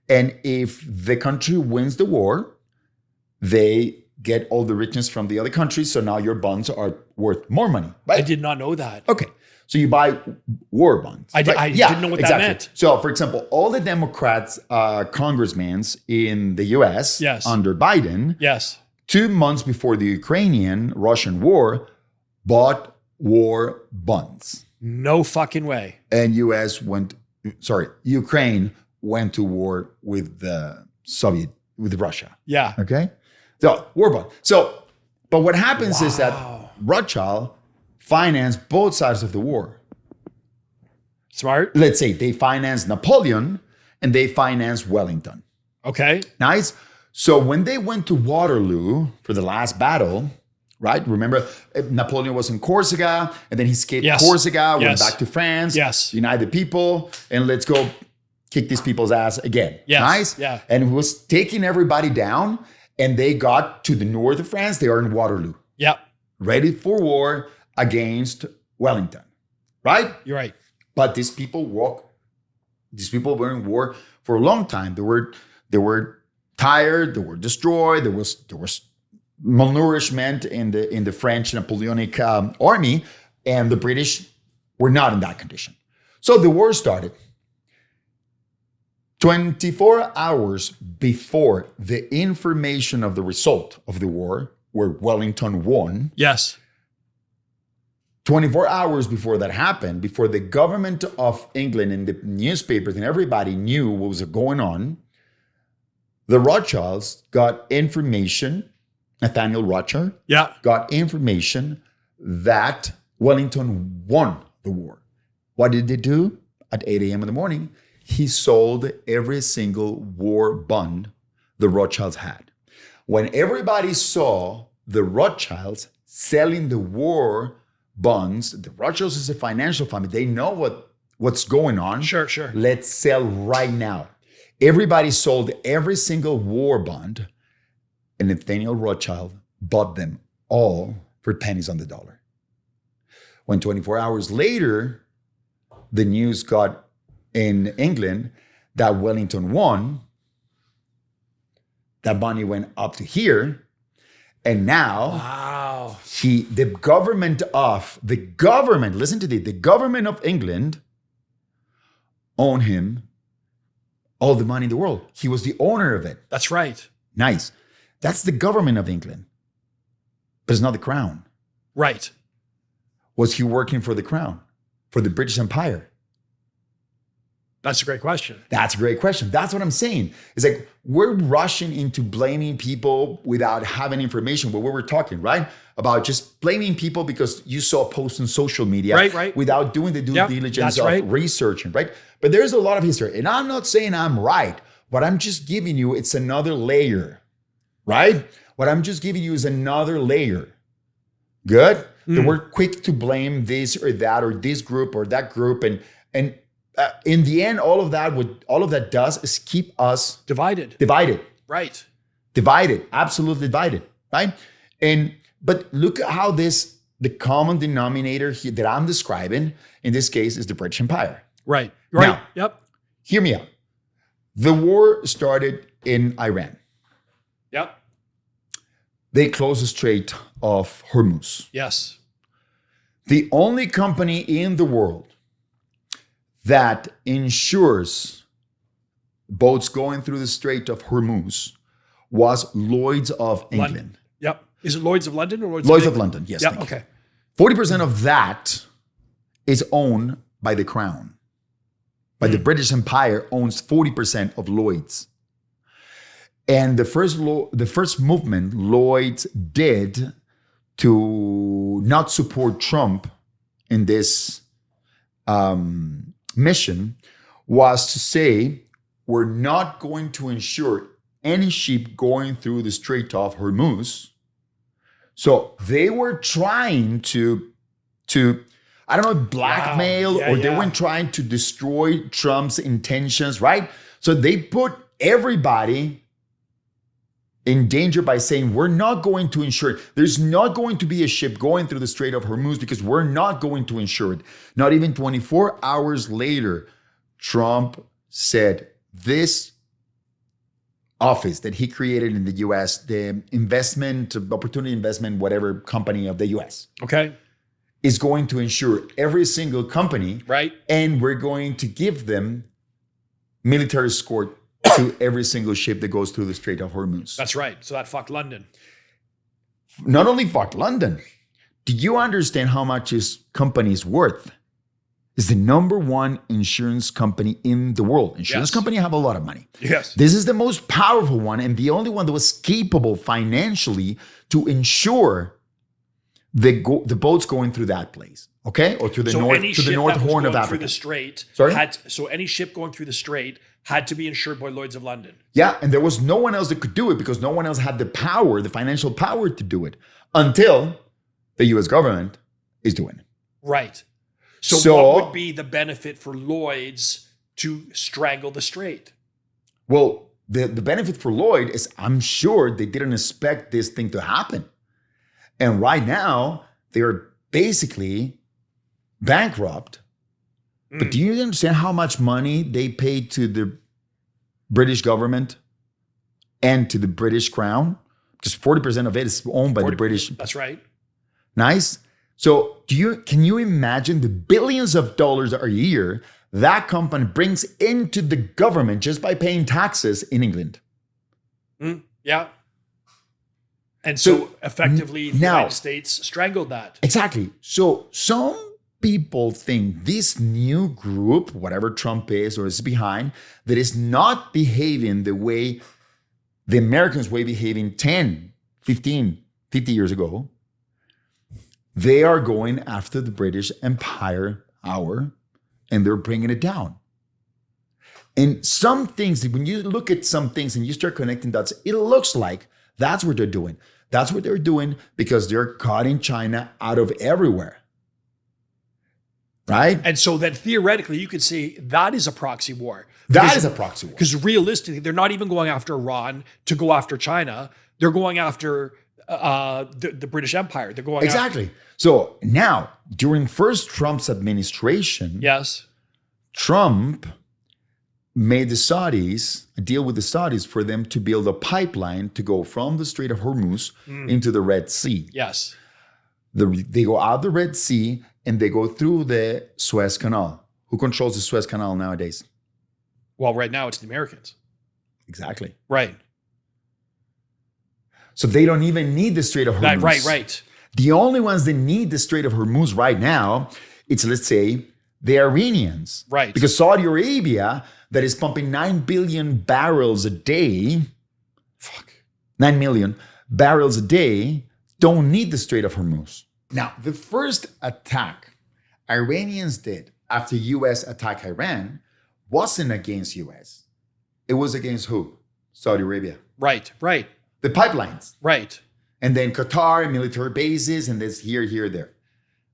Speaker 1: And if the country wins the war, they get all the richness from the other countries. So now your bonds are worth more money. Right?
Speaker 2: I did not know that.
Speaker 1: Okay. So you buy war bonds.
Speaker 2: I didn't know what that meant.
Speaker 1: So, for example, all the Democrats, congressmen in the U.S. Under Biden, 2 months before the Ukrainian-Russian war, bought war bonds.
Speaker 2: No fucking way.
Speaker 1: And Ukraine went to war with with Russia.
Speaker 2: Yeah.
Speaker 1: Okay. So war bond. So, but what happens is that Rothschild financed both sides of the war.
Speaker 2: Smart.
Speaker 1: Let's say they financed Napoleon and they financed Wellington.
Speaker 2: Okay.
Speaker 1: Nice. So when they went to Waterloo for the last battle, right? Remember, Napoleon was in Corsica, and then he escaped Corsica, went back to France, united the people, and let's go kick these people's ass again.
Speaker 2: Yes.
Speaker 1: Nice?
Speaker 2: Yeah.
Speaker 1: And he was taking everybody down, and they got to the north of France. They are in Waterloo.
Speaker 2: Yep.
Speaker 1: Ready for war against Wellington, right?
Speaker 2: You're right.
Speaker 1: But these people were in war for a long time. They were tired, they were destroyed, there was malnourishment in the French Napoleonic army, and the British were not in that condition. So the war started. 24 hours before the information of the result of the war, where Wellington won.
Speaker 2: Yes.
Speaker 1: 24 hours before that happened, before the government of England and the newspapers and everybody knew what was going on, the Rothschilds got information, Nathaniel Rothschild got information that Wellington won the war. What did they do? At 8 a.m. in the morning, he sold every single war bond the Rothschilds had. When everybody saw the Rothschilds selling the war bonds, the Rothschilds is a financial family. They know what's going on.
Speaker 2: Sure.
Speaker 1: Let's sell right now. Everybody sold every single war bond, and Nathaniel Rothschild bought them all for pennies on the dollar. When 24 hours later, the news got in England that Wellington won, that money went up to here, and now the government of England owned him all the money in the world. He was the owner of it.
Speaker 2: That's right.
Speaker 1: Nice. That's the government of England. But it's not the crown.
Speaker 2: Right.
Speaker 1: Was he working for the crown? For the British Empire?
Speaker 2: That's a great question.
Speaker 1: That's a great question. That's what I'm saying. It's like we're rushing into blaming people without having information. But we were talking, right? About just blaming people because you saw a post on social media.
Speaker 2: Right.
Speaker 1: Without doing the due diligence of researching, right? But there's a lot of history. And I'm not saying I'm right. What I'm just giving you, it's another layer, right? What I'm just giving you is another layer. Good? That we're quick to blame this or that or this group or that group. And in the end, all of that does is keep us
Speaker 2: divided. Right.
Speaker 1: Divided. Absolutely divided. Right. But look at how the common denominator here that I'm describing in this case is the British Empire.
Speaker 2: Right.
Speaker 1: Now,
Speaker 2: Yep.
Speaker 1: Hear me out. The war started in Iran.
Speaker 2: Yep.
Speaker 1: They closed the Strait of Hormuz.
Speaker 2: Yes.
Speaker 1: The only company in the world that ensures boats going through the Strait of Hormuz was Lloyd's of England.
Speaker 2: London. Yep. Is it Lloyd's of London or
Speaker 1: Lloyd's of London? Yes.
Speaker 2: Yep. Okay.
Speaker 1: 40% of that is owned by the Crown. But the British Empire owns 40% of Lloyd's. And the first movement Lloyd did to not support Trump in this mission was to say, we're not going to insure any ship going through the Strait of Hormuz. So they were trying to I don't know, blackmail, or they weren't trying to destroy Trump's intentions, right? So they put everybody in danger by saying, we're not going to insure it. There's not going to be a ship going through the Strait of Hormuz because we're not going to insure it. Not even 24 hours later, Trump said this office that he created in the US, the opportunity investment, whatever company of the US.
Speaker 2: Okay.
Speaker 1: Is going to insure every single company.
Speaker 2: Right.
Speaker 1: And we're going to give them military escort to every single ship that goes through the Strait of Hormuz.
Speaker 2: That's right. So that fucked London.
Speaker 1: Not only fucked London. Do you understand how much his company is worth? is the number one insurance company in the world. Insurance company have a lot of money.
Speaker 2: Yes.
Speaker 1: This is the most powerful one and the only one that was capable financially to insure the boats going through that place. Okay? Or to the north horn of Africa.
Speaker 2: Through the strait.
Speaker 1: Sorry?
Speaker 2: So any ship going through the strait had to be insured by Lloyd's of London.
Speaker 1: Yeah, and there was no one else that could do it because no one else had the power, the financial power to do it until the US government is doing it.
Speaker 2: Right. So what would be the benefit for Lloyd's to strangle the strait?
Speaker 1: Well, the benefit for Lloyd is I'm sure they didn't expect this thing to happen. And right now, they're basically bankrupt. But do you understand how much money they paid to the British government and to the British crown? Just 40% of it is owned by the British.
Speaker 2: That's right.
Speaker 1: Nice. So can you imagine the billions of dollars a year that company brings into the government just by paying taxes in England?
Speaker 2: Yeah. And so effectively, the United States strangled that.
Speaker 1: Exactly. So some people think this new group, whatever Trump is or is behind, that is not behaving the way the Americans were behaving 10, 15, 50 years ago. They are going after the British Empire hour and they're bringing it down. And some things, when you look at some things and you start connecting dots, it looks like that's what they're doing. That's what they're doing because they're cutting China out of everywhere. Right?
Speaker 2: And so then theoretically, you could say that is a proxy war.
Speaker 1: That is a proxy war.
Speaker 2: Because realistically, they're not even going after Iran to go after China. They're going after the British Empire. They're going
Speaker 1: exactly. So now, during first Trump's administration,
Speaker 2: yes,
Speaker 1: Trump made the Saudis, a deal with the Saudis for them to build a pipeline to go from the Strait of Hormuz into the Red Sea.
Speaker 2: Yes.
Speaker 1: They go out the Red Sea and they go through the Suez Canal. Who controls the Suez Canal nowadays?
Speaker 2: Well, right now it's the Americans.
Speaker 1: Exactly.
Speaker 2: Right.
Speaker 1: So they don't even need the Strait of Hormuz.
Speaker 2: Right.
Speaker 1: The only ones that need the Strait of Hormuz right now, it's, let's say, the Iranians.
Speaker 2: Right.
Speaker 1: Because Saudi Arabia, that is pumping 9 billion barrels a day, 9 million barrels a day, don't need the Strait of Hormuz. Now, the first attack Iranians did after US attacked Iran wasn't against US. It was against who? Saudi Arabia.
Speaker 2: Right.
Speaker 1: The pipelines.
Speaker 2: Right.
Speaker 1: And then Qatar, military bases, and this here, there.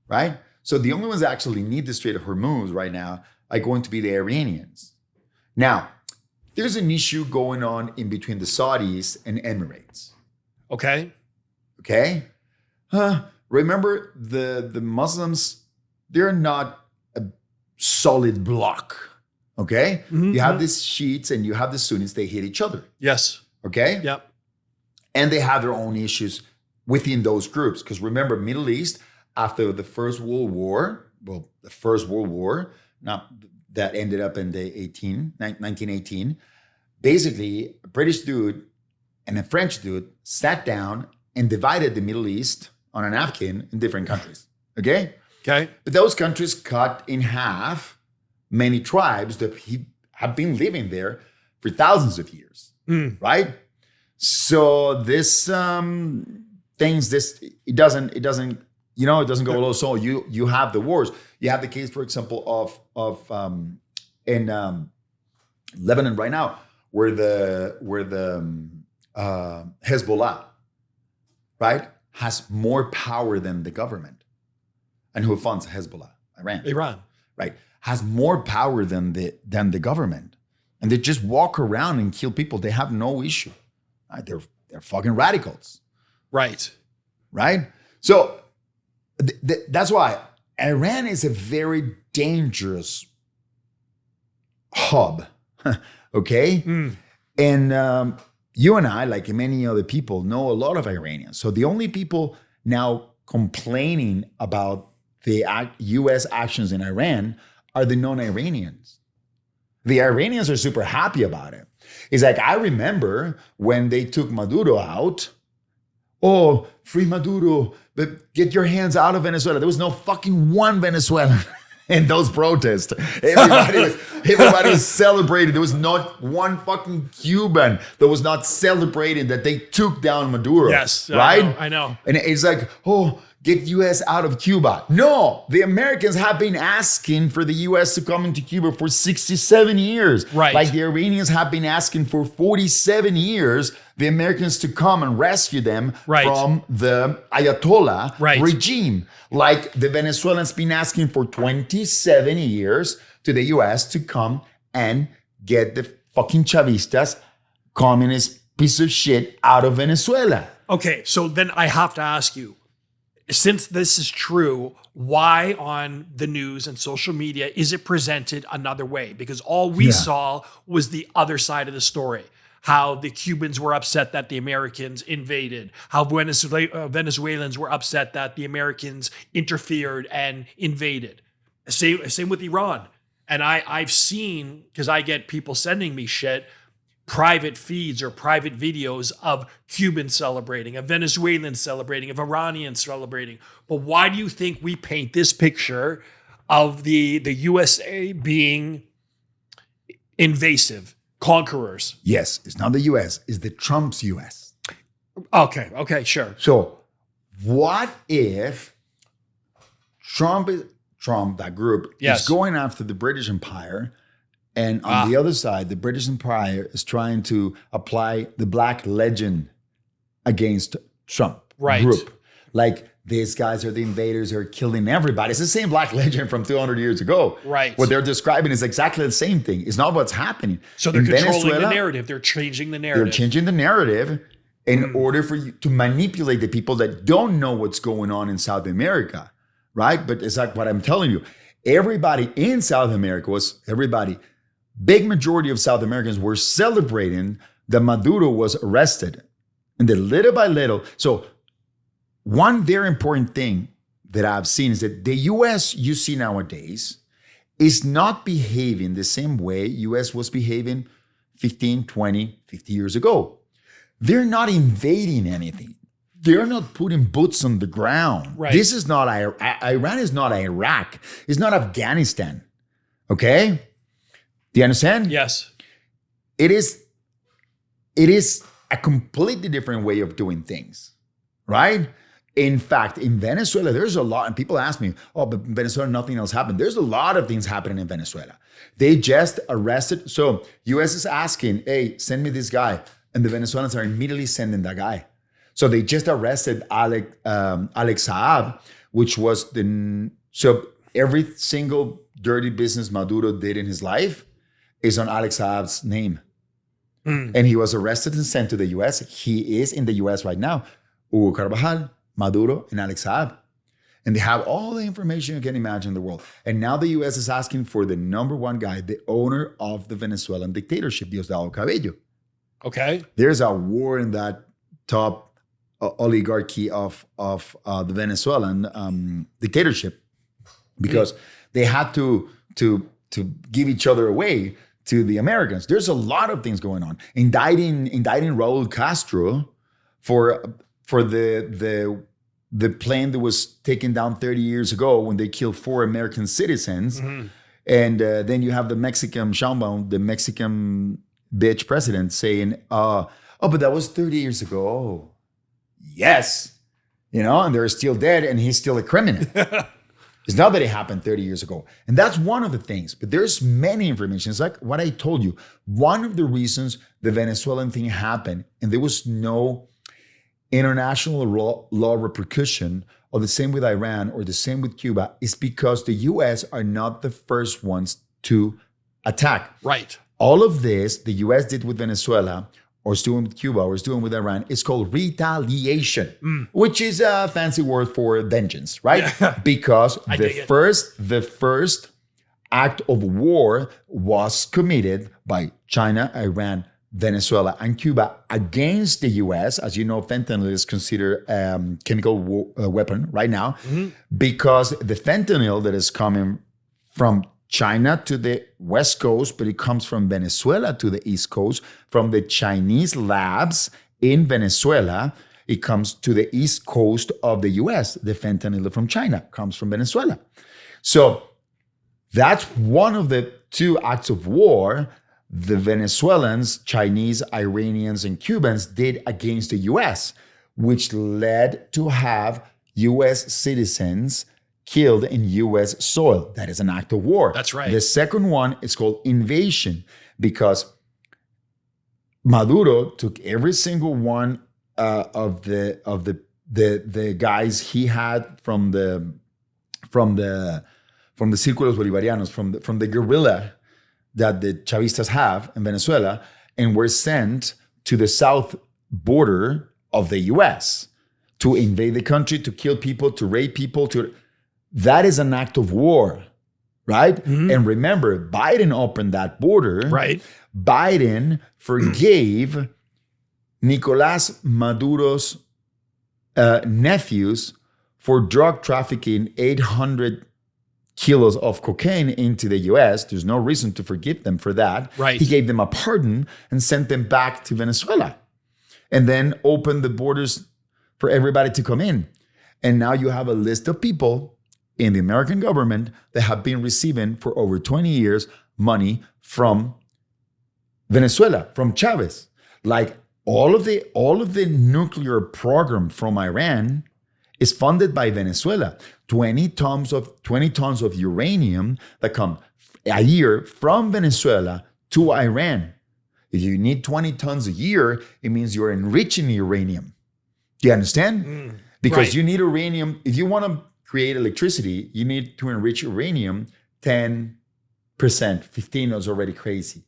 Speaker 1: Right? So the only ones that actually need the Strait of Hormuz right now are going to be the Iranians. Now, there's an issue going on in between the Saudis and Emirates.
Speaker 2: Okay.
Speaker 1: Remember, the Muslims, they're not a solid block. Okay?
Speaker 2: Mm-hmm.
Speaker 1: You have these Shiites and you have the Sunnis, they hate each other.
Speaker 2: Yes.
Speaker 1: Okay?
Speaker 2: Yep.
Speaker 1: And they have their own issues within those groups. Because remember, Middle East, after the First World War, now that ended up in the 1918, basically a British dude and a French dude sat down and divided the Middle East on a napkin in different countries. Okay?
Speaker 2: Okay.
Speaker 1: But those countries cut in half many tribes that have been living there for thousands of years. Right? So this it doesn't go alone. So you have the wars. You have the case, for example, of in Lebanon right now, where the Hezbollah, right, has more power than the government. And who funds Hezbollah? Iran. Right. Has more power than the government. And they just walk around and kill people. They have no issue. Right? They're fucking radicals.
Speaker 2: Right.
Speaker 1: So that's why Iran is a very dangerous hub. Okay? And you and I, like many other people, know a lot of Iranians. So the only people now complaining about the US actions in Iran are the non-Iranians. The Iranians are super happy about it. It's like, I remember when they took Maduro out. Oh, free Maduro, but get your hands out of Venezuela. There was no fucking one Venezuelan in those protests. Everybody was celebrating. There was not one fucking Cuban that was not celebrating that they took down Maduro.
Speaker 2: Yes,
Speaker 1: right?
Speaker 2: I know.
Speaker 1: And it's like, oh, get U.S. out of Cuba. No, the Americans have been asking for the U.S. to come into Cuba for 67 years.
Speaker 2: Right.
Speaker 1: Like the Iranians have been asking for 47 years the Americans to come and rescue them from the Ayatollah regime. Like the Venezuelans been asking for 27 years to the U.S. to come and get the fucking Chavistas, communist piece of shit, out of Venezuela.
Speaker 2: Okay, so then I have to ask you, since this is true, why on the news and social media is it presented another way? Because all we saw was the other side of the story. How the Cubans were upset that the Americans invaded. How Venezuelans were upset that the Americans interfered and invaded. Same with Iran. And I've seen, because I get people sending me shit, private feeds or private videos of Cubans celebrating, of Venezuelans celebrating, of Iranians celebrating. But why do you think we paint this picture of the USA being invasive, conquerors?
Speaker 1: Yes, it's not the US, it's the Trump's US.
Speaker 2: Okay, sure.
Speaker 1: So what if Trump, that group, is going after the British Empire, and on the other side, the British Empire is trying to apply the Black Legend against Trump group. Like, these guys are the invaders who are killing everybody. It's the same Black Legend from 200 years ago.
Speaker 2: Right.
Speaker 1: What they're describing is exactly the same thing. It's not what's happening.
Speaker 2: So they're controlling the narrative. They're changing the narrative.
Speaker 1: They're changing the narrative in order for you to manipulate the people that don't know what's going on in South America, right? But it's like what I'm telling you. Everybody in South America big majority of South Americans were celebrating that Maduro was arrested. And then little by little, so one very important thing that I've seen is that the US you see nowadays is not behaving the same way US was behaving 15, 20, 50 years ago. They're not invading anything. They're not putting boots on the ground.
Speaker 2: Right.
Speaker 1: This is not Iran is not Iraq. It's not Afghanistan. Okay? Do you understand?
Speaker 2: Yes.
Speaker 1: It is a completely different way of doing things, right? In fact, in Venezuela, there's a lot, and people ask me, oh, but in Venezuela, nothing else happened. There's a lot of things happening in Venezuela. They just arrested, so US is asking, hey, send me this guy. And the Venezuelans are immediately sending that guy. So they just arrested Alex Saab, which was so every single dirty business Maduro did in his life is on Alex Saab's name. And he was arrested and sent to the US. He is in the US right now. Hugo Carvajal, Maduro, and Alex Saab. And they have all the information you can imagine in the world. And now the US is asking for the number one guy, the owner of the Venezuelan dictatorship, Diosdado Cabello.
Speaker 2: Okay.
Speaker 1: There's a war in that top oligarchy of the Venezuelan dictatorship, because they had to give each other away to the Americans. There's a lot of things going on. Indicting Raul Castro for the plane that was taken down 30 years ago when they killed 4 American citizens. Mm-hmm. And then you have the Mexican Sheinbaum, the Mexican bitch president, saying, oh, but that was 30 years ago. Yes. And they're still dead and he's still a criminal. It's not that it happened 30 years ago. And that's one of the things. But there's many information. It's like what I told you. One of the reasons the Venezuelan thing happened, and there was no international law repercussion, or the same with Iran or the same with Cuba, is because the US are not the first ones to attack.
Speaker 2: Right.
Speaker 1: All of this the US did with Venezuela, or is doing with Cuba, or is doing with Iran, is called retaliation, which is a fancy word for vengeance, right? Yeah. Because the first act of war was committed by China, Iran, Venezuela, and Cuba against the US. As you know, fentanyl is considered a chemical weapon right now, because the fentanyl that is coming from China to the West Coast, but it comes from Venezuela to the East Coast. From the Chinese labs in Venezuela, it comes to the East Coast of the US. The fentanyl from China comes from Venezuela. So That's one of the two acts of war the Venezuelans, Chinese, Iranians, and Cubans did against the US, which led to have US citizens killed in US soil. That is an act of war.
Speaker 2: That's right.
Speaker 1: The second one is called invasion, because Maduro took every single one of the guys he had from the Círculos Bolivarianos, from the guerrilla that the Chavistas have in Venezuela, and were sent to the south border of the US to invade the country, to kill people, to rape people. That is an act of war, right? Mm-hmm. And remember, Biden opened that border.
Speaker 2: Right.
Speaker 1: Biden forgave Nicolás Maduro's nephews for drug trafficking 800 kilos of cocaine into the US. There's no reason to forgive them for that.
Speaker 2: Right.
Speaker 1: He gave them a pardon and sent them back to Venezuela, and then opened the borders for everybody to come in. And now you have a list of people in the American government that have been receiving for over 20 years money from Venezuela, from Chavez. Like all of the nuclear program from Iran is funded by Venezuela. 20 tons of uranium that come a year from Venezuela to Iran. If you need 20 tons a year, it means you're enriching uranium. Do you understand? Because you need uranium. If you want to create electricity, you need to enrich uranium 10%. 15 is already crazy.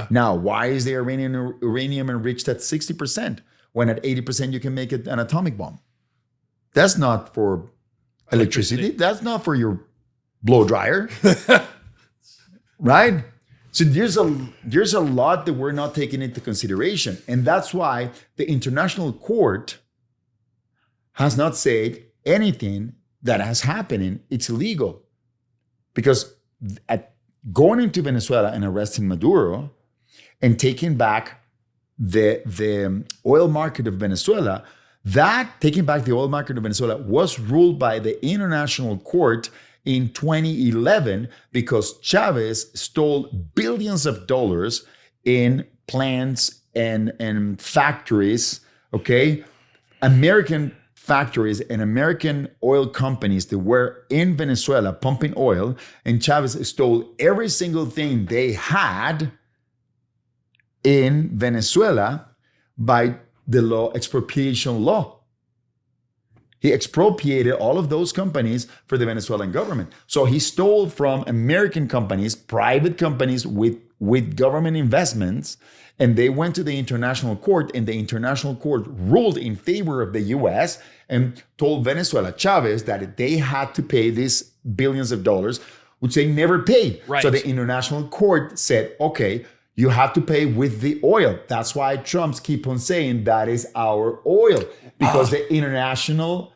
Speaker 1: Now, why is the uranium enriched at 60% when at 80% you can make it an atomic bomb? That's not for electricity. That's not for your blow dryer. Right? So there's a lot that we're not taking into consideration. And that's why the International Court has not said anything that has happening. It's illegal. Because going into Venezuela and arresting Maduro and taking back the oil market of Venezuela, taking back the oil market of Venezuela was ruled by the International Court in 2011 because Chavez stole billions of dollars in plants and factories, okay? American factories and American oil companies that were in Venezuela pumping oil, and Chavez stole every single thing they had in Venezuela by the expropriation law. He expropriated all of those companies for the Venezuelan government. So he stole from American companies, private companies with government investments, and they went to the International Court, and the International Court ruled in favor of the US and told Venezuela, Chavez, that they had to pay these billions of dollars, which they never paid.
Speaker 2: Right.
Speaker 1: So the International Court said, okay, you have to pay with the oil. That's why Trumps keep on saying that is our oil, because the International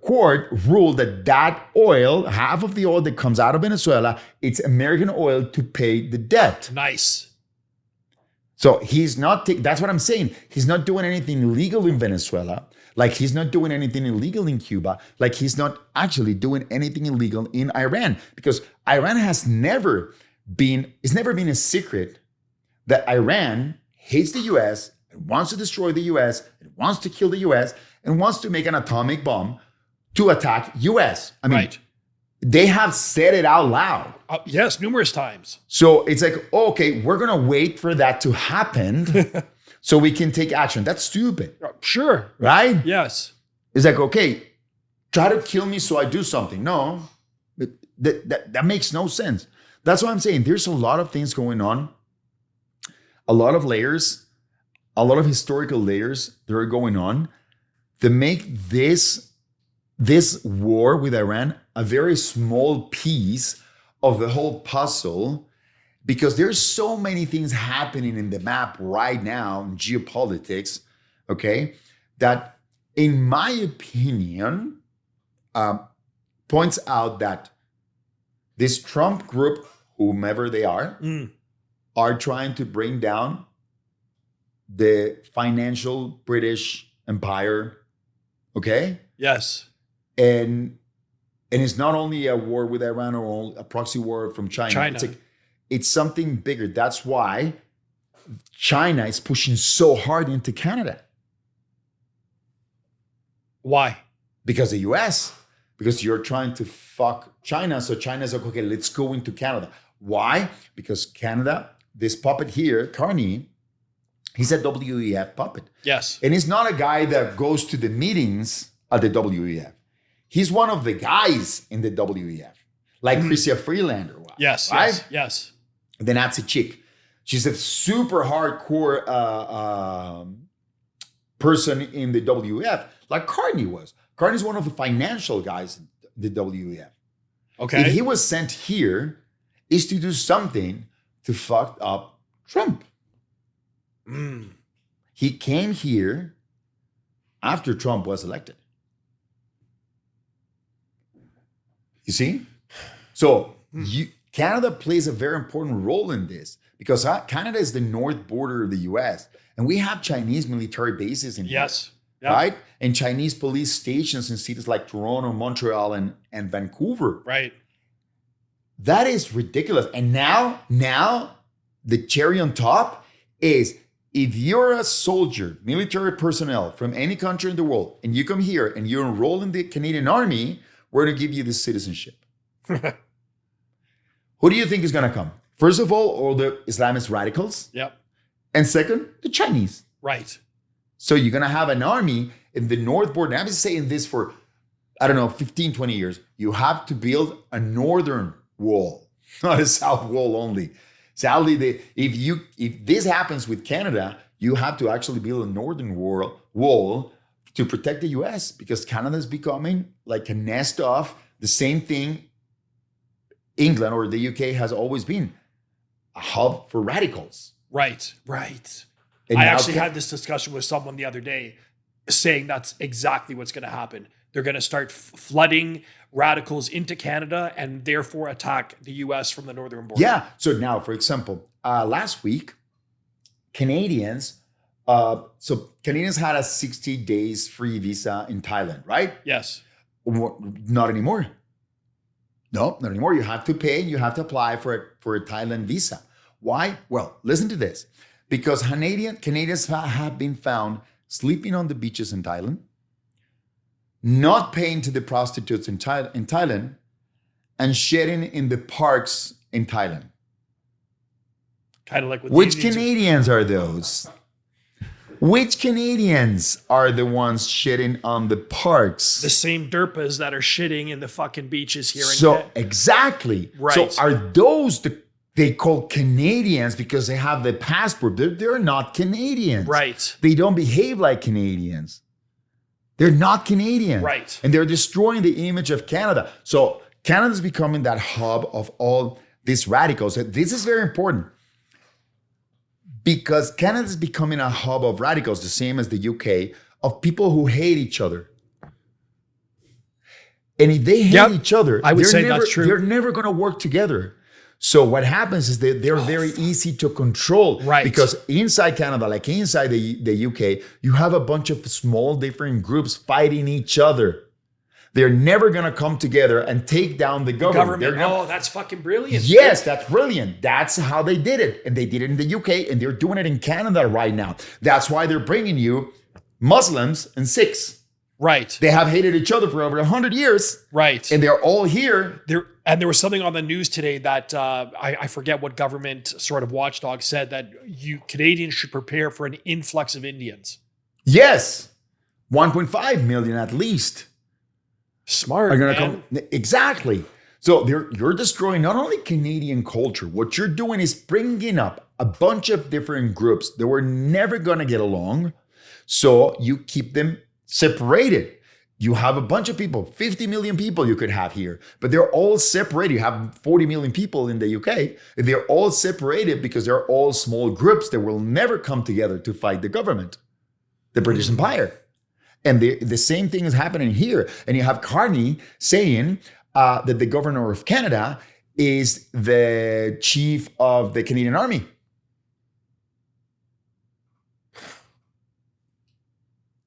Speaker 1: Court ruled that oil, half of the oil that comes out of Venezuela, it's American oil to pay the debt.
Speaker 2: Nice.
Speaker 1: So he's not, that's what I'm saying. He's not doing anything illegal in Venezuela. Like he's not doing anything illegal in Cuba. Like he's not actually doing anything illegal in Iran, because Iran has never been, it's never been a secret that Iran hates the US, and wants to destroy the US, and wants to kill the US, and wants to make an atomic bomb to attack US. I mean, they have said it out loud.
Speaker 2: Yes, numerous times.
Speaker 1: So it's like, okay, we're going to wait for that to happen so we can take action. That's stupid.
Speaker 2: Sure.
Speaker 1: Right?
Speaker 2: Yes.
Speaker 1: It's like, okay, try to kill me so I do something. No, that makes no sense. That's why I'm saying there's a lot of things going on, a lot of layers, a lot of historical layers that are going on that make this war with Iran a very small piece of the whole puzzle, because there's so many things happening in the map right now in geopolitics, okay, that in my opinion points out that this Trump group, whomever they are trying to bring down the financial British empire, okay?
Speaker 2: Yes.
Speaker 1: And And it's not only a war with Iran or a proxy war from China.
Speaker 2: China.
Speaker 1: It's something bigger. That's why China is pushing so hard into Canada.
Speaker 2: Why?
Speaker 1: Because the US, because you're trying to fuck China. So China's like, okay, let's go into Canada. Why? Because Canada, this puppet here, Carney, he's a WEF puppet.
Speaker 2: Yes.
Speaker 1: And he's not a guy that goes to the meetings at the WEF. He's one of the guys in the WEF, like Chrystia Freelander was.
Speaker 2: Yes,
Speaker 1: right?
Speaker 2: yes.
Speaker 1: The Nazi chick. She's a super hardcore person in the WEF, like Carney was. Carney's one of the financial guys in the WEF.
Speaker 2: Okay.
Speaker 1: If he was sent here, is to do something to fuck up Trump. He came here after Trump was elected. You see? So Canada plays a very important role in this because Canada is the north border of the US and we have Chinese military bases in here.
Speaker 2: Yes. Yep.
Speaker 1: Right? And Chinese police stations in cities like Toronto, Montreal, and Vancouver.
Speaker 2: Right.
Speaker 1: That is ridiculous. And now the cherry on top is if you're a soldier, military personnel from any country in the world, and you come here and you enroll in the Canadian Army, we're going to give you the citizenship. Who do you think is going to come? First of all the Islamist radicals.
Speaker 2: Yep.
Speaker 1: And second, the Chinese.
Speaker 2: Right.
Speaker 1: So you're going to have an army in the north border. And I've been saying this for, 15, 20 years. You have to build a northern wall, not a south wall only. Sadly, if this happens with Canada, you have to actually build a northern wall to protect the US because Canada is becoming like a nest of the same thing England or the UK has always been, a hub for radicals.
Speaker 2: Right.
Speaker 1: And
Speaker 2: I actually had this discussion with someone the other day saying that's exactly what's going to happen. They're going to start flooding radicals into Canada and therefore attack the US from the northern border.
Speaker 1: Yeah. So now, for example, last week, Canadians had a 60 days free visa in Thailand, right?
Speaker 2: Yes.
Speaker 1: Not anymore. No, not anymore. You have to pay and you have to apply for a Thailand visa. Why? Well, listen to this. Because Canadians have been found sleeping on the beaches in Thailand, not paying to the prostitutes in Thailand, and shedding in the parks in Thailand.
Speaker 2: Kind of like what
Speaker 1: Which Canadians are those? Which Canadians are the ones shitting on the parks?
Speaker 2: The same derpas that are shitting in the fucking beaches here.
Speaker 1: Exactly.
Speaker 2: Right.
Speaker 1: So are those they call Canadians because they have the passport? They're not Canadians.
Speaker 2: Right.
Speaker 1: They don't behave like Canadians. They're not Canadian.
Speaker 2: Right.
Speaker 1: And they're destroying the image of Canada. So Canada's becoming that hub of all these radicals. This is very important. Because Canada is becoming a hub of radicals, the same as the UK, of people who hate each other. And if they hate each other,
Speaker 2: I would say that's true.
Speaker 1: They're never going to work together. So what happens is that they're very easy to control.
Speaker 2: Right.
Speaker 1: Because inside Canada, like inside the UK, you have a bunch of small different groups fighting each other. They're never going to come together and take down the government.
Speaker 2: That's fucking brilliant.
Speaker 1: Yes, that's brilliant. That's how they did it. And they did it in the UK and they're doing it in Canada right now. That's why they're bringing you Muslims and Sikhs.
Speaker 2: Right.
Speaker 1: They have hated each other for over 100 years.
Speaker 2: Right.
Speaker 1: And they're all here.
Speaker 2: There was something on the news today that I forget what government sort of watchdog said that Canadians should prepare for an influx of Indians.
Speaker 1: Yes. 1.5 million at least.
Speaker 2: Smart,
Speaker 1: are
Speaker 2: man.
Speaker 1: Come. Exactly. So you're destroying not only Canadian culture, what you're doing is bringing up a bunch of different groups that were never going to get along. So you keep them separated. You have a bunch of people, 50 million people you could have here, but they're all separated. You have 40 million people in the UK. They're all separated because they're all small groups that will never come together to fight the government, the British Empire. And the same thing is happening here. And you have Carney saying that the governor of Canada is the chief of the Canadian Army.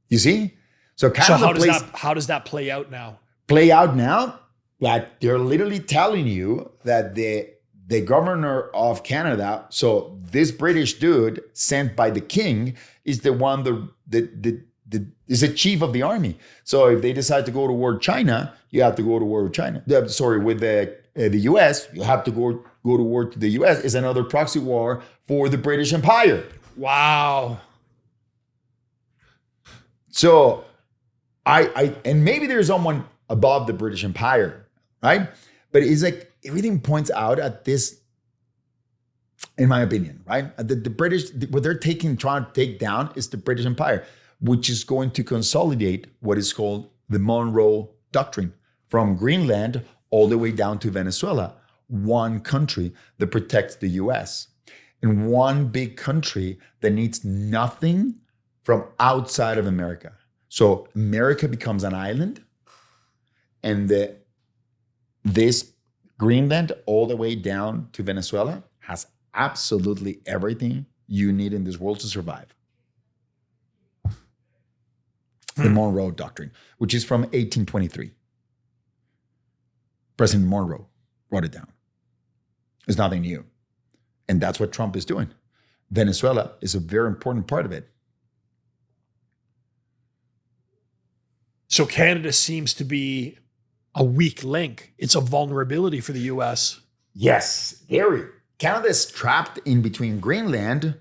Speaker 1: You see? So Canada
Speaker 2: how does that play out now?
Speaker 1: Play out now? like they're literally telling you that the governor of Canada, so this British dude sent by the king, is the one that is the chief of the army. So if they decide to go to war with China, you have to go to war with China. With the US, you have to go to war to the US. It's another proxy war for the British Empire.
Speaker 2: Wow.
Speaker 1: So and maybe there's someone above the British Empire, right? But it's like everything points out at this, in my opinion, right? The British, what they're trying to take down is the British Empire, which is going to consolidate what is called the Monroe Doctrine from Greenland all the way down to Venezuela. One country that protects the US, and one big country that needs nothing from outside of America. So America becomes an island, and this Greenland all the way down to Venezuela has absolutely everything you need in this world to survive. The Monroe Doctrine, which is from 1823. President Monroe wrote it down. It's nothing new. And that's what Trump is doing. Venezuela is a very important part of it.
Speaker 2: So Canada seems to be a weak link. It's a vulnerability for the US.
Speaker 1: Yes, very. Canada is trapped in between Greenland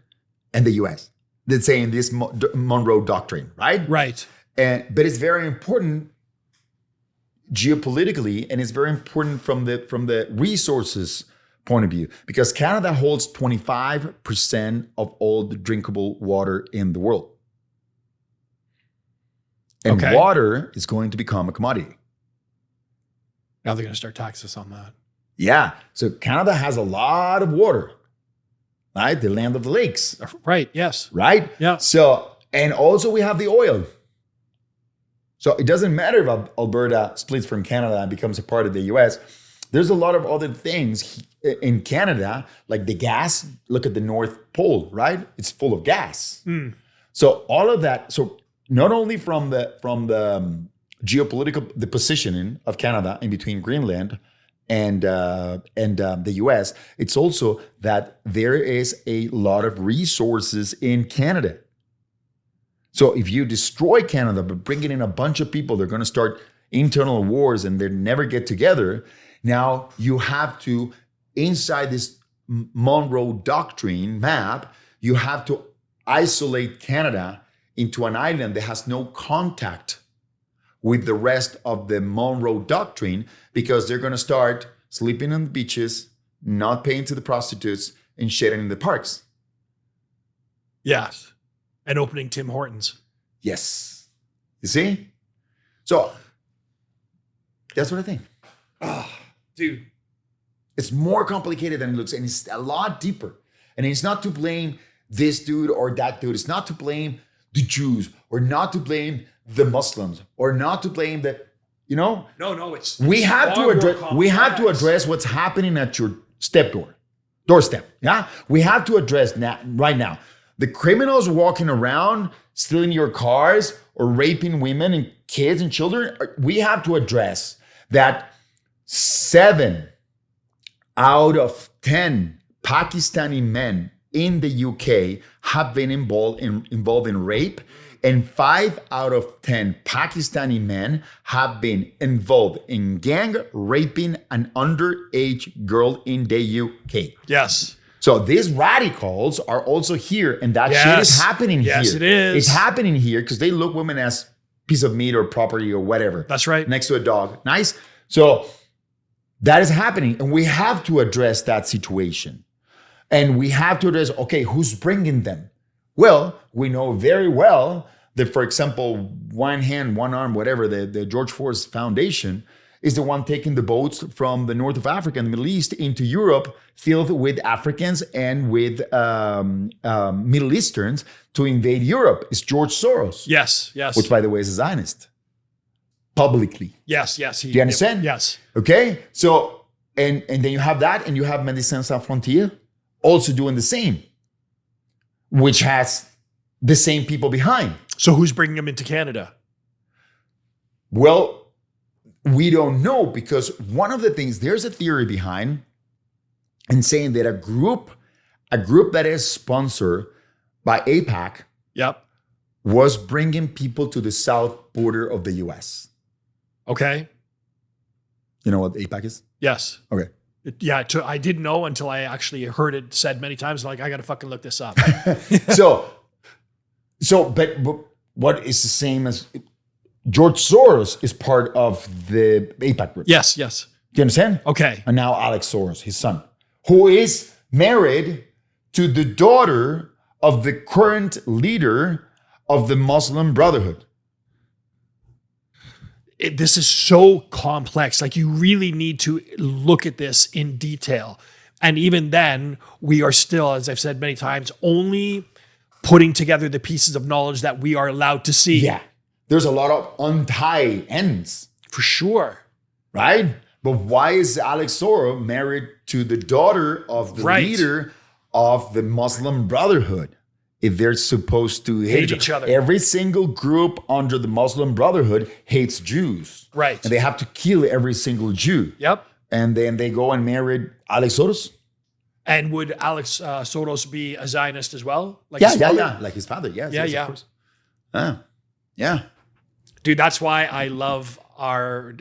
Speaker 1: and the US. That's saying this Monroe Doctrine, right?
Speaker 2: Right.
Speaker 1: But it's very important geopolitically, and it's very important from the resources point of view, because Canada holds 25% of all the drinkable water in the world. And water is going to become a commodity.
Speaker 2: Now they're going to start taxing us on that.
Speaker 1: Yeah. So Canada has a lot of water, right? The land of the lakes.
Speaker 2: Right. Yes.
Speaker 1: Right?
Speaker 2: Yeah.
Speaker 1: So, and also we have the oil. So it doesn't matter if Alberta splits from Canada and becomes a part of the US. There's a lot of other things in Canada, like the gas. Look at the North Pole, right? It's full of gas.
Speaker 2: Mm.
Speaker 1: So all of that. So not only from the geopolitical, the positioning of Canada in between Greenland and the US, it's also that there is a lot of resources in Canada. So if you destroy Canada, but bringing in a bunch of people, they're going to start internal wars and they never get together. Now you have to, inside this Monroe Doctrine map, you have to isolate Canada into an island that has no contact with the rest of the Monroe Doctrine, because they're going to start sleeping on the beaches, not paying to the prostitutes, and shitting in the parks.
Speaker 2: Yes. And opening Tim Hortons.
Speaker 1: Yes. You see? So that's what I think.
Speaker 2: Oh, dude.
Speaker 1: It's more complicated than it looks, and it's a lot deeper. And it's not to blame this dude or that dude. It's not to blame the Jews, or not to blame the Muslims, or not to blame the, No,
Speaker 2: it's
Speaker 1: we have to address what's happening at your doorstep. Yeah, we have to address right now. The criminals walking around stealing your cars or raping women and kids and children. We have to address that 7 out of 10 Pakistani men in the UK have been involved in rape, and 5 out of 10 Pakistani men have been involved in gang raping an underage girl in the UK.
Speaker 2: Yes.
Speaker 1: So these radicals are also here, and that shit is happening here.
Speaker 2: Yes, it is.
Speaker 1: It's happening here because they look women as piece of meat or property or whatever.
Speaker 2: That's right.
Speaker 1: Next to a dog. Nice. So that is happening, and we have to address that situation. And we have to address, okay, who's bringing them? Well, we know very well that, for example, one hand, one arm, whatever, the George Soros Foundation is the one taking the boats from the north of Africa and the Middle East into Europe, filled with Africans and with Middle Easterns to invade Europe. It's George Soros.
Speaker 2: Yes.
Speaker 1: Which, by the way, is a Zionist. Publicly.
Speaker 2: Yes.
Speaker 1: Do you understand?
Speaker 2: Yes.
Speaker 1: Okay. So, and then you have that, and you have Médecins Sans Frontières also doing the same, which has the same people behind.
Speaker 2: So who's bringing them into Canada?
Speaker 1: Well, we don't know, because one of the things, there's a theory behind and saying that a group that is sponsored by AIPAC
Speaker 2: Yep.
Speaker 1: was bringing people to the south border of the US.
Speaker 2: Okay.
Speaker 1: You know what AIPAC is?
Speaker 2: Yes.
Speaker 1: Okay.
Speaker 2: I didn't know until I actually heard it said many times. Like, I got to fucking look this up.
Speaker 1: But what is the same as George Soros is part of the AIPAC group.
Speaker 2: Yes.
Speaker 1: Do you understand?
Speaker 2: Okay.
Speaker 1: And now Alex Soros, his son, who is married to the daughter of the current leader of the Muslim Brotherhood.
Speaker 2: This is so complex. Like, you really need to look at this in detail. And even then, we are still, as I've said many times, only putting together the pieces of knowledge that we are allowed to see.
Speaker 1: Yeah. There's a lot of untied ends.
Speaker 2: For sure.
Speaker 1: Right? But why is Alex Soros married to the daughter of the leader of the Muslim Brotherhood? If they're supposed to hate
Speaker 2: each other.
Speaker 1: Every single group under the Muslim Brotherhood hates Jews.
Speaker 2: Right.
Speaker 1: And they have to kill every single Jew.
Speaker 2: Yep.
Speaker 1: And then they go and married Alex Soros.
Speaker 2: And would Alex Soros be a Zionist as well? Like
Speaker 1: Yeah. Like his father. Yes,
Speaker 2: Yeah.
Speaker 1: Of course. Yeah.
Speaker 2: Dude, that's why I love our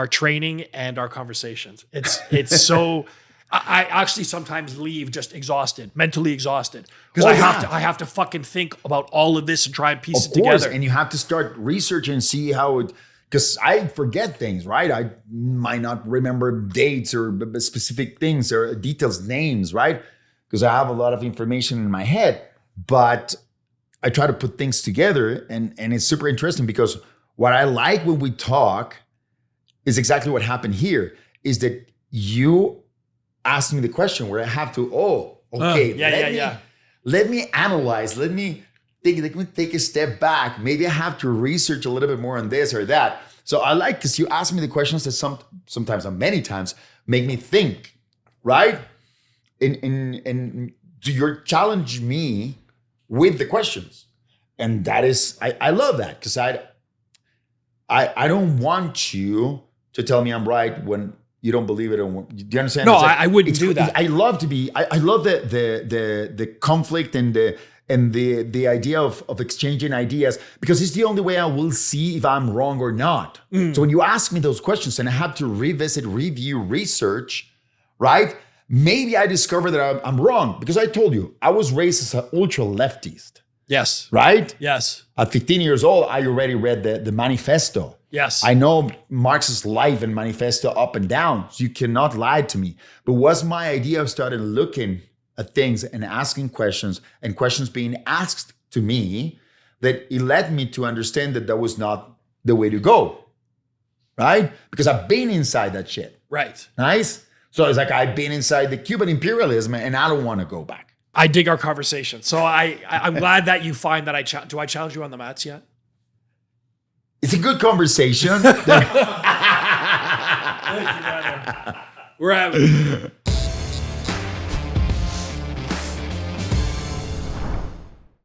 Speaker 2: training and our conversations. It's so. I actually sometimes leave just exhausted, mentally exhausted, because I have to fucking think about all of this and try and piece it together.
Speaker 1: And you have to start researching and see how it. Because I forget things, right? I might not remember dates or specific things or details, names, right? Because I have a lot of information in my head, but I try to put things together, and it's super interesting because what I like when we talk is exactly what happened here, is that you asked me the question where I have to, let me analyze, let me take a step back. Maybe I have to research a little bit more on this or that. So I like, because you ask me the questions that sometimes and many times make me think, right? And you challenge me with the questions. And that is, I love that, because I don't want you to tell me I'm right when you don't believe it. Do you understand?
Speaker 2: No, I wouldn't do that.
Speaker 1: I love the conflict and the idea of exchanging ideas, because it's the only way I will see if I'm wrong or not. So when you ask me those questions and I have to revisit, review, research, right? Maybe I discover that I'm wrong, because I told you, I was raised as an ultra leftist.
Speaker 2: Yes.
Speaker 1: Right?
Speaker 2: Yes.
Speaker 1: At 15 years old, I already read the manifesto.
Speaker 2: Yes.
Speaker 1: I know Marx's life and manifesto up and down. So you cannot lie to me. But was my idea of started looking at things and asking questions, and questions being asked to me, that it led me to understand that was not the way to go. Right? Because I've been inside that shit.
Speaker 2: Right.
Speaker 1: Nice? So it's like I've been inside the Cuban imperialism and I don't want to go back.
Speaker 2: I dig our conversation. So I'm glad that you find that do I challenge you on the mats yet?
Speaker 1: It's a good conversation.
Speaker 2: We're having